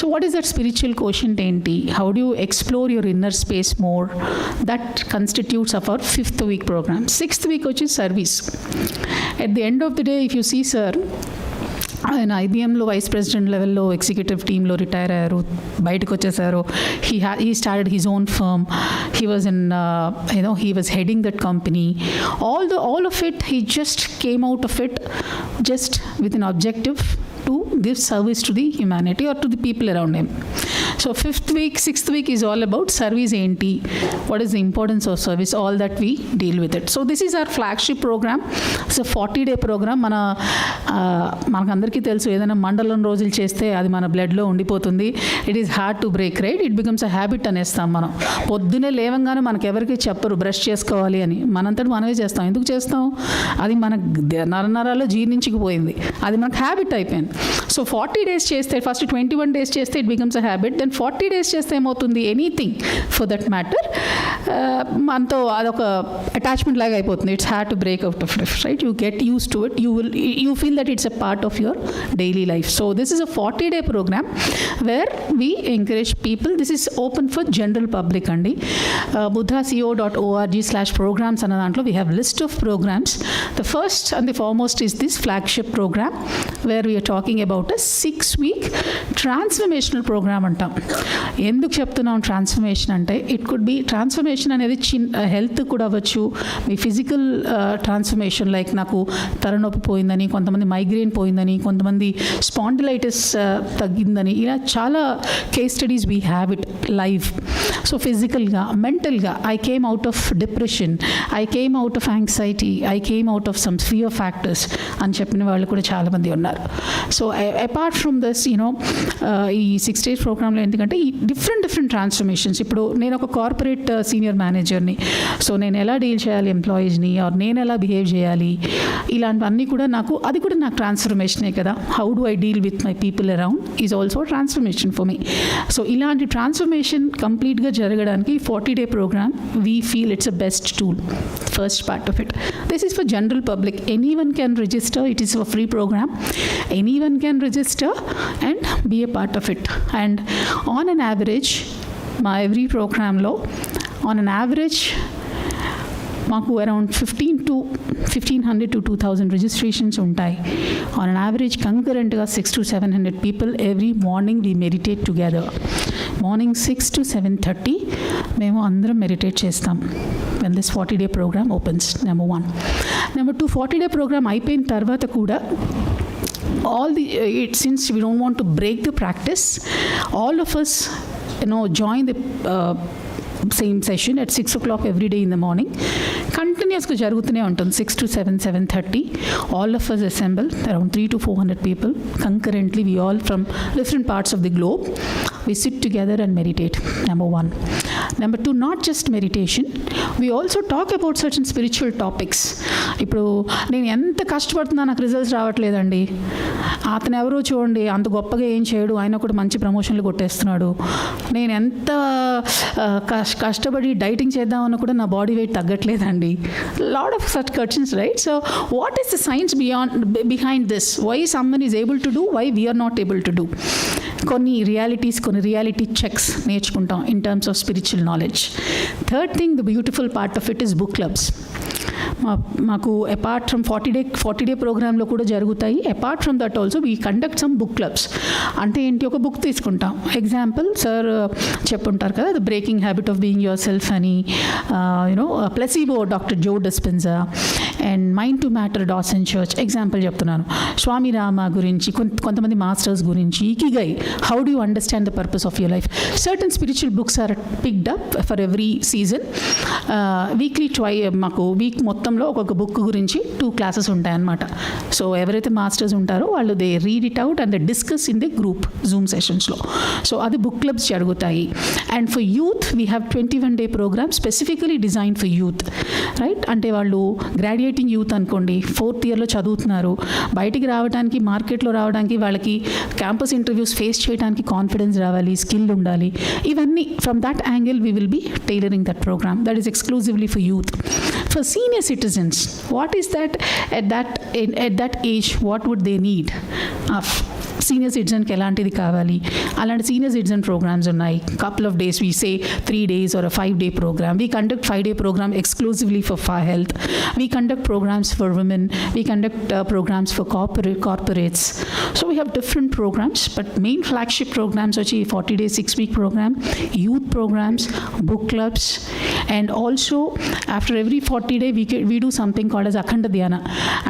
So what is that spiritual quotient enti? How do you explore your inner space more? That constitutes of our 5th week program. 6th week which is service. At the end of the day, if you see sir, ఆయన ఐబిఎంలో vice president లెవెల్లో executive టీంలో retire అయ్యారు, బయటకు వచ్చేసారు. He started his own firm. He was in he was heading that company. all of it, he just came out of it just with an objective to give service to the humanity or to the people around him. So 5th week, 6th week is all about service enti, what is the importance of service, all that we deal with it. So this is our flagship program. It's a 40-day program. మనకందరికీ తెలుసు, ఏదైనా మండలం రోజులు చేస్తే అది మన బ్లడ్లో ఉండిపోతుంది. It is hard to break, right. It becomes a habit అనేస్తాం మనం. పొద్దునే లేవంగానే మనకు ఎవరికి చెప్పరు బ్రష్ చేసుకోవాలి అని, మనంతటి మనమే చేస్తాం. ఎందుకు చేస్తాం? అది మన నరనరాల్లో జీర్ణించుకుపోయింది, అది మనకు హ్యాబిట్ అయిపోయింది. సో 40 days చేస్తే, ఫస్ట్ 21 days చేస్తే it becomes a habit, then meditation 40 days చేస్తే ఏమవుతుంది, ఎనీథింగ్ ఫర్ దట్ మ్యాటర్ మనతో అదొక అటాచ్మెంట్ లాగా అయిపోతుంది. It's had to break out of it, right? You get use to it, you feel that it's a part of your daily life. So this is a 40-day program where we encourage people. This is open for general public అండి. buddhaco.org/programs అన్న దాంట్లో we have list of programs. The first and the foremost is this flagship program where we are talking about a 6-week transformational program అంటాం. ఎందుకు చెప్తున్నాం transformation అంటే, it could be transformation అనేది health కూడా అవ్వచ్చు, మీ ఫిజికల్ ట్రాన్స్ఫర్మేషన్, లైక్ నాకు తలనొప్పి పోయిందని, కొంతమంది మైగ్రేన్ పోయిందని, కొంతమంది స్పాండిలైటిస్ తగ్గిందని, ఇలా చాలా case studies we have it live. So ఫిజికల్గా, మెంటల్గా, I came out of depression, I came out of anxiety, I came out of some fear factors అని చెప్పిన వాళ్ళు కూడా చాలామంది ఉన్నారు. సో అపార్ట్ ఫ్రమ్ దిస్ ఈ 6 days ప్రోగ్రాంలో ఎందుకంటే ఈ డిఫరెంట్ ట్రాన్స్ఫర్మేషన్స్, ఇప్పుడు నేను ఒక కార్పొరేట్ సీనియర్ మేనేజర్ని, సో నేను ఎలా డీల్ చేయాలి ఎంప్లాయీస్ని, ఆర్ నేను ఎలా బిహేవ్ చేయాలి, ఇలాంటివన్నీ కూడా నాకు ట్రాన్స్ఫర్మేషనే కదా. How do I deal with my people around is also transformation for me. So ఇలాంటి ట్రాన్స్ఫర్మేషన్ కంప్లీట్గా జరగడానికి 40-day program we feel it's a best tool. First part of it, this is for general public. Anyone can register, it is a free program. Anyone can register and be a part of it. And on an average మా every ప్రోగ్రాంలో on an average మాకు around 1,500 to 2,000 registrations ఉంటాయి. On an average కంకరెంట్గా 600 to 700 people every morning we meditate together. Morning 6 to 7:30 మేము అందరం meditate చేస్తాం when this 40-day program opens. Number 1. Number 2, 40-day program అయిపోయిన తర్వాత కూడా since we don't want to break the practice, all of us join the same session at 6 o'clock every day in the morning. కంటిన్యూస్గా జరుగుతూనే ఉంటుంది. 6 to 7:30 all of us assemble, around 300 to 400 people concurrently. We all from different parts of the globe, we sit together and meditate. Number 1. Number 2, not just meditation, we also talk about certain spiritual topics. ఇప్పుడు నేను ఎంత కష్టపడుతున్నా నాకు results రావట్లేదండి, అతను ఎవరో చూడండి అంత గొప్పగా ఏం చేయడు, ఆయన కూడా మంచి ప్రమోషన్లు కొట్టేస్తున్నాడు, నేను ఎంత కష్టపడి డైటింగ్ చేద్దామన్నా కూడా నా బాడీ వెయిట్ తగ్గట్లేదండి. Lot of such questions, right? So what is the science behind this? Why someone is able to do, why we are not able to do? కొన్ని రియాలిటీ చెక్స్ నేర్చుకుంటాం in terms of spiritual knowledge. Third thing, the beautiful part of it is book clubs. మాకు apart from 40-day ప్రోగ్రాంలో కూడా జరుగుతాయి. Apart from that also we conduct some book clubs. అంటే ఏంటి, ఒక book తీసుకుంటాం. ఎగ్జాంపుల్ సార్ చెప్పుంటారు కదా, the breaking habit of being yourself అని, placebo doctor Joe Dispenza, and mind to matter Dawson Church. Example చెప్తున్నాను. స్వామి రామ గురించి, కొంతమంది మాస్టర్స్ గురించి, ikigai, how do you understand the purpose of your life. Certain spiritual books are picked up for every season. Weekly మాకు week మొత్తంలో ఒక్కొక్క book గురించి 2 classes ఉంటాయన్నమాట. So ఎవరైతే మాస్టర్స్ ఉంటారో వాళ్ళు they read it out and they discuss in the group Zoom సెషన్స్లో. So అది బుక్ క్లబ్స్ జరుగుతాయి. And for youth we have 21-day program specifically design for youth, right? అంటే వాళ్ళు గ్రాడ్యుయేటింగ్ యూత్ అనుకోండి, 4th yearలో చదువుతున్నారు, బయటికి రావడానికి, మార్కెట్లో రావడానికి, వాళ్ళకి క్యాంపస్ ఇంటర్వ్యూస్ ఫేస్ చేయడానికి కాన్ఫిడెన్స్ రావాలి, స్కిల్ ఉండాలి. ఇవన్నీ from that angle we will be tailoring that program. That is exclusively for youth. For senior citizens, what is that at that age, what would they need? Senior సిటిజన్కి ఎలాంటిది కావాలి, అలాంటి senior citizen programs ఉన్నాయి. Couple of days, we say 3 days or a 5-day program. We conduct 5-day program exclusively for health. We conduct programs for women. We conduct programs for corporates. So we have different programs, but main flagship programs are 40-day 6-week program, youth programs, book clubs, and also after every 40-day we do something called as Akhanda Dhyana.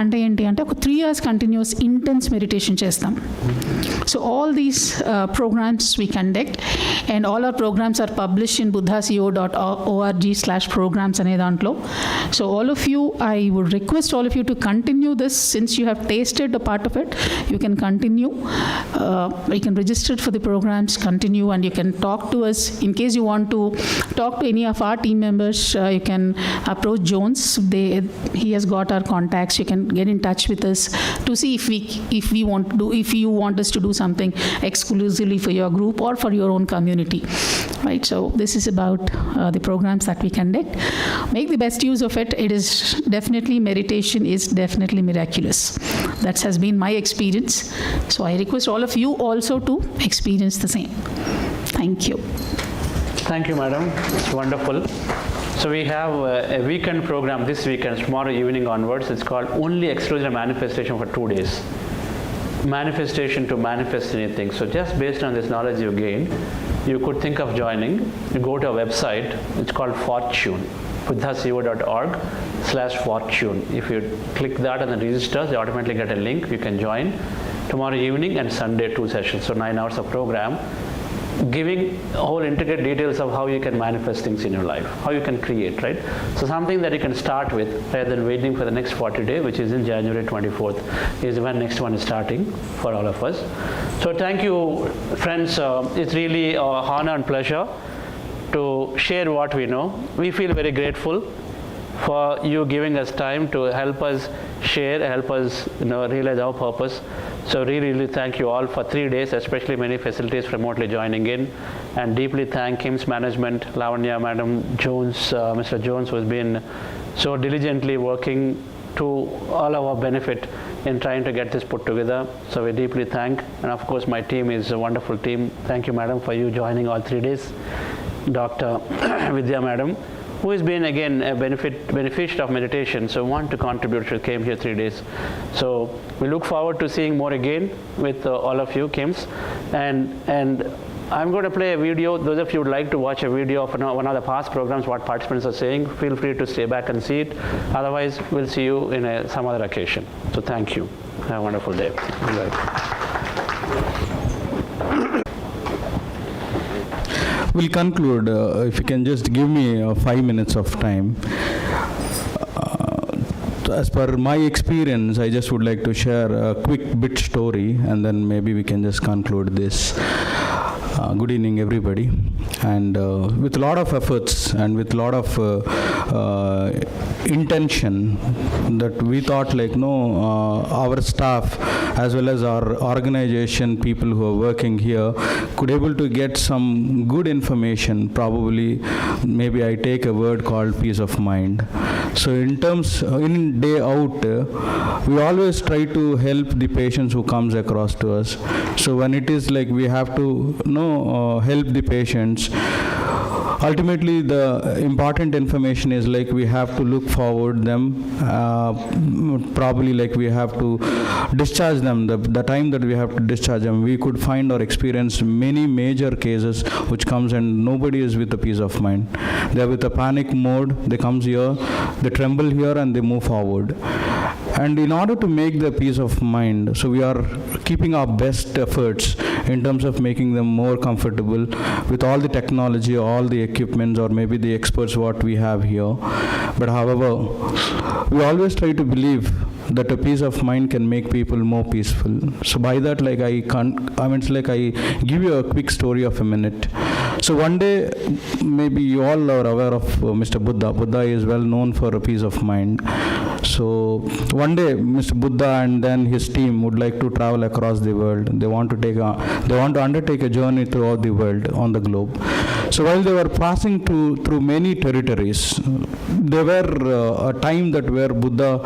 అంటే ఏంటి అంటే ఒక 3 years continuous intense meditation చేస్తాం. So all these programs we conduct, and all our programs are published in buddhaco.org/programs అనే దాంట్లో. So all of you, I would request all of you to continue this. Since you have tasted a part of it, you can continue. You can register for the programs, continue, and you can talk to us in case you want to talk to any of our team members, you can approach Jones. He has got our contacts. You can get in touch with us to see if you want us to do something exclusively for your group or for your own community. Right. So this is about the programs that we conduct. Make the best use of it. It is definitely, meditation is definitely miraculous. That has been my experience. So I request all of you also to experience the same. Thank you. Thank you, madam. It's wonderful. So we have a weekend program this weekend, tomorrow evening onwards. It's called Only Exclusive Manifestation for 2 days. Manifestation to manifest anything. So just based on this knowledge you gained, you could think of joining. You go to our website. It's called Fortune, buddhasiva.org/fortune. If you click that and then register, you automatically get a link. You can join tomorrow evening and Sunday 2 sessions. So 9 hours of program, giving whole intricate details of how you can manifest things in your life, how you can create, right? So something that you can start with rather than waiting for the next 40 days, which is in January 24th, is when next one is starting for all of us. So thank you, friends. It's really an honor and pleasure to share what we know. We feel very grateful for you giving us time to help us share, help us realize our purpose. So really thank you all for 3 days, especially many facilities remotely joining in, and deeply thank KIMS management, Lavanya Madam, Jones, Mr. Jones, who has been so diligently working to all our benefit in trying to get this put together. So we deeply thank, and of course my team is a wonderful team. Thank you, Madam, for you joining all 3 days. Dr. Vidya Madam, who has been again a beneficiary of meditation, so want to contribute. She came here 3 days. So we look forward to seeing more again with all of you, KIMS. And I'm going to play a video. Those of you who would like to watch a video of one of the past programs, what participants are saying, feel free to stay back and see it. Otherwise, we'll see you in some other occasion. So thank you. Have a wonderful day. We'll conclude. If you can just give me 5 minutes of time. As per my experience, I just would like to share a quick bit story, and then maybe we can just conclude this. Good evening, everybody. And with a lot of efforts and with a lot of intention, that we thought our staff as well as our organization, people who are working here, could able to get some good information. Probably, maybe I take a word called peace of mind. So in day out, we always try to help the patients who comes across to us. So when it is like we have to help the patients, ultimately the important information is like we have to look forward them, probably like we have to discharge them, the time that we have to discharge them. We could find or experience many major cases which comes and nobody is with a peace of mind. They are with a panic mode. They comes here, they tremble here, and they move forward. And in order to make the peace of mind, so we are keeping our best efforts in terms of making them more comfortable with all the technology, all the equipments, or maybe the experts what we have here. But however, we always try to believe that a peace of mind can make people more peaceful. So by that, I give you a quick story of a minute. So one day, maybe you all are aware of Mr. Buddha. Buddha is well known for a peace of mind. So one day, Mr. Buddha and then his team would like to travel across the world. They want to undertake a journey throughout the world on the globe. So while they were passing through many territories, there were a time that where Buddha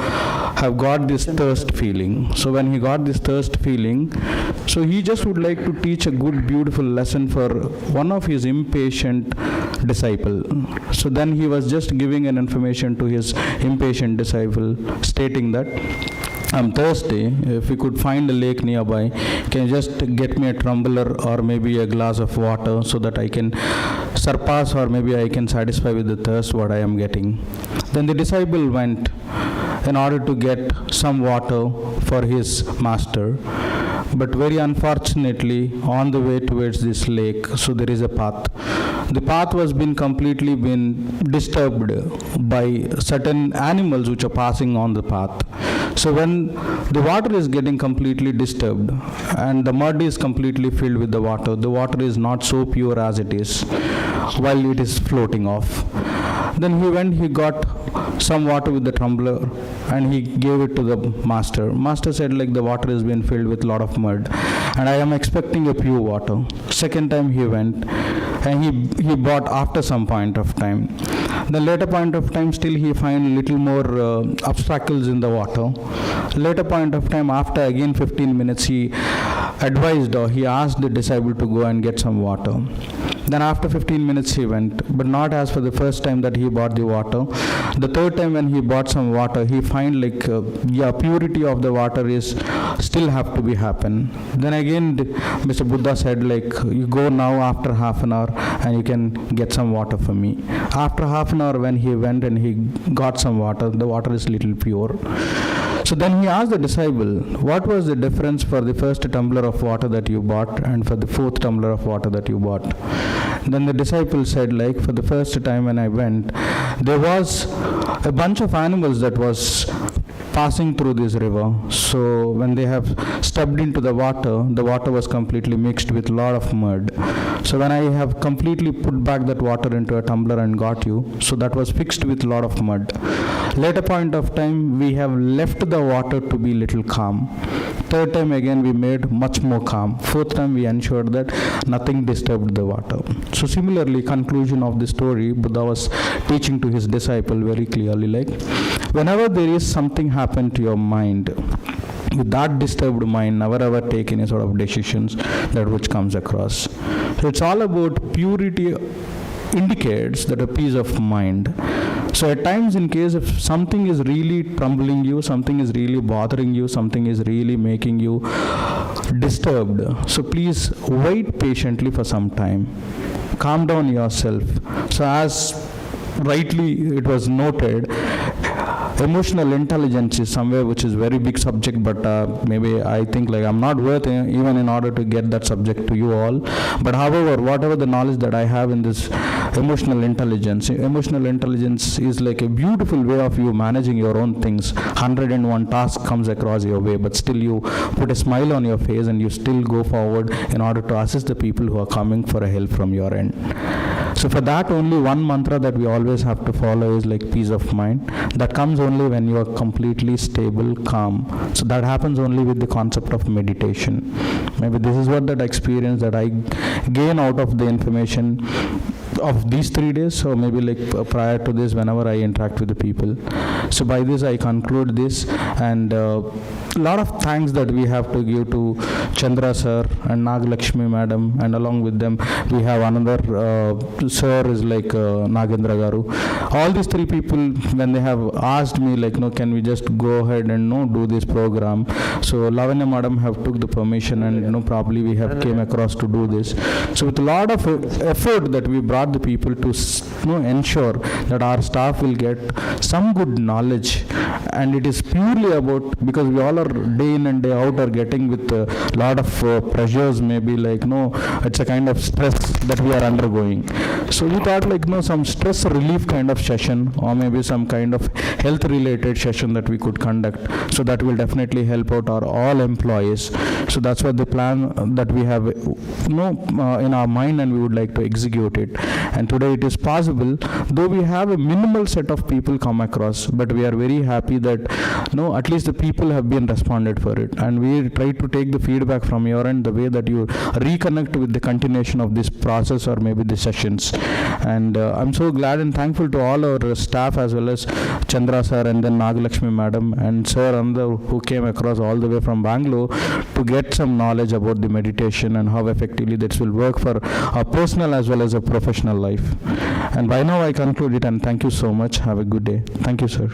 have got this thirst feeling. So when he got this thirst feeling, so he just would like to teach a good, beautiful lesson for one of his impatient disciple. So then he was just giving an information to his impatient disciple, stating that, I'm thirsty. If we could find a lake nearby, can you just get me a tumbler or maybe a glass of water so that I can surpass or maybe I can satisfy with the thirst what I am getting. Then the disciple went in order to get some water for his master. But very unfortunately, on the way towards this lake, so there is a path. The path was completely disturbed by certain animals which are passing on the path. So when the water is getting completely disturbed and the mud is completely filled with the water is not so pure as it is while it is floating off. Then he went, he got some water with the tumbler and he gave it to the master. Master said like the water has been filled with a lot of mud and I am expecting a pure water. Second time he went and he bought after some point of time. The later point of time still he find little more obstacles in the water. Later point of time after again 15 minutes he advised or he asked the disciple to go and get some water. Then after 15 minutes he went, but not as for the first time that he bought the water. The third time when he bought some water, he find like, purity of the water is still have to be happen. Then again, Mr. Buddha said like, you go now after half an hour and you can get some water for me. After half an hour when he went and he got some water, the water is little pure. So then he asked the disciple, what was the difference for the first tumbler of water that you bought and for the fourth tumbler of water that you bought? Then the disciple said like, for the first time when I went, there was a bunch of animals that was passing through this river. So when they have stepped into the water was completely mixed with a lot of mud. So when I have completely put back that water into a tumbler and got you, so that was fixed with a lot of mud. Later point of time, we have left the water to be little calm. Third time again, we made much more calm. Fourth time, we ensured that nothing disturbed the water. So similarly, conclusion of the story, Buddha was teaching to his disciple very clearly like, whenever there is something happen to your mind, with that disturbed mind, never ever take any sort of decisions that which comes across. So it's all about purity indicates that a peace of mind. So at times in case if something is really troubling you, something is really bothering you, something is really making you disturbed, so please wait patiently for some time. Calm down yourself. So as rightly it was noted, emotional intelligence is somewhere which is very big subject, but maybe I think like I'm not worth even in order to get that subject to you all. But however, whatever the knowledge that I have in this emotional intelligence is like a beautiful way of you managing your own things. 101 tasks comes across your way, but still you put a smile on your face and you still go forward in order to assist the people who are coming for a help from your end. So for that, only one mantra that we always have to follow is like peace of mind. That comes only when you are completely stable, calm. So that happens only with the concept of meditation. Maybe this is what that experience that I gain out of the information of these 3 days, so maybe like prior to this, whenever I interact with the people. So by this I conclude this, and a lot of thanks that we have to give to Chandra sir and Nagalakshmi madam, and along with them we have another sir is like Nagendra garu. All these 3 people, when they have asked me like, no, can we just go ahead and do this program, so Lavanya madam have took the permission, and probably we have came across to do this. So with a lot of effort that we brought the people to ensure that our staff will get some good knowledge, and it is purely about, because we all are day in and day out are getting with a lot of pressures, maybe like it's a kind of stress that we are undergoing. So we thought like some stress relief kind of session, or maybe some kind of health related session that we could conduct, so that will definitely help out our all employees. So that's what the plan that we have in our mind, and we would like to execute it. And today it is possible, though we have a minimal set of people come across, but we are very happy that at least the people have been responded for it, and we try to take the feedback from your end, the way that you reconnect with the continuation of this process or maybe the sessions. And I'm so glad and thankful to all our staff, as well as Chandra sir and then Nagalakshmi madam and sir Andha, who came across all the way from Bangalore to get some knowledge about the meditation and how effectively this will work for our personal as well as a professional life. And by now I conclude it, and thank you so much. Have a good day. Thank you, sir.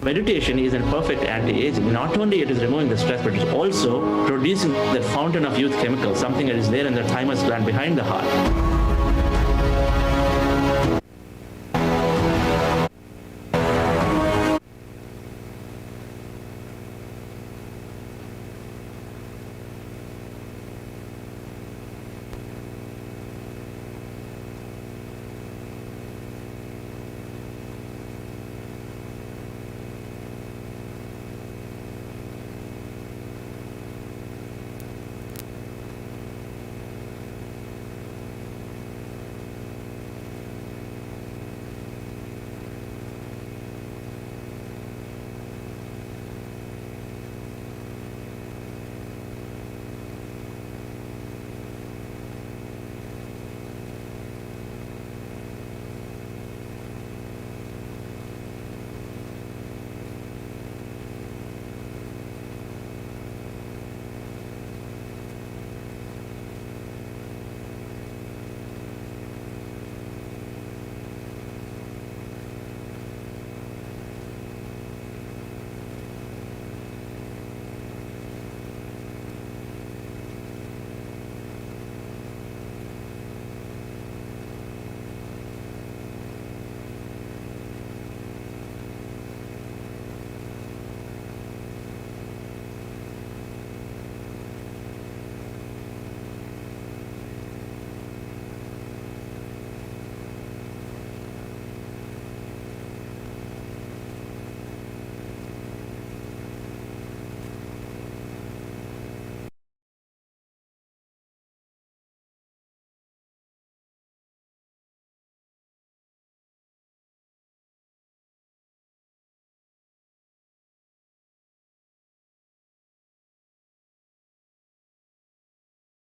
meditation is a perfect anti-aging. Not only it is removing the stress, but it's also producing that fountain of youth chemical, something that is there in the thymus gland behind the heart.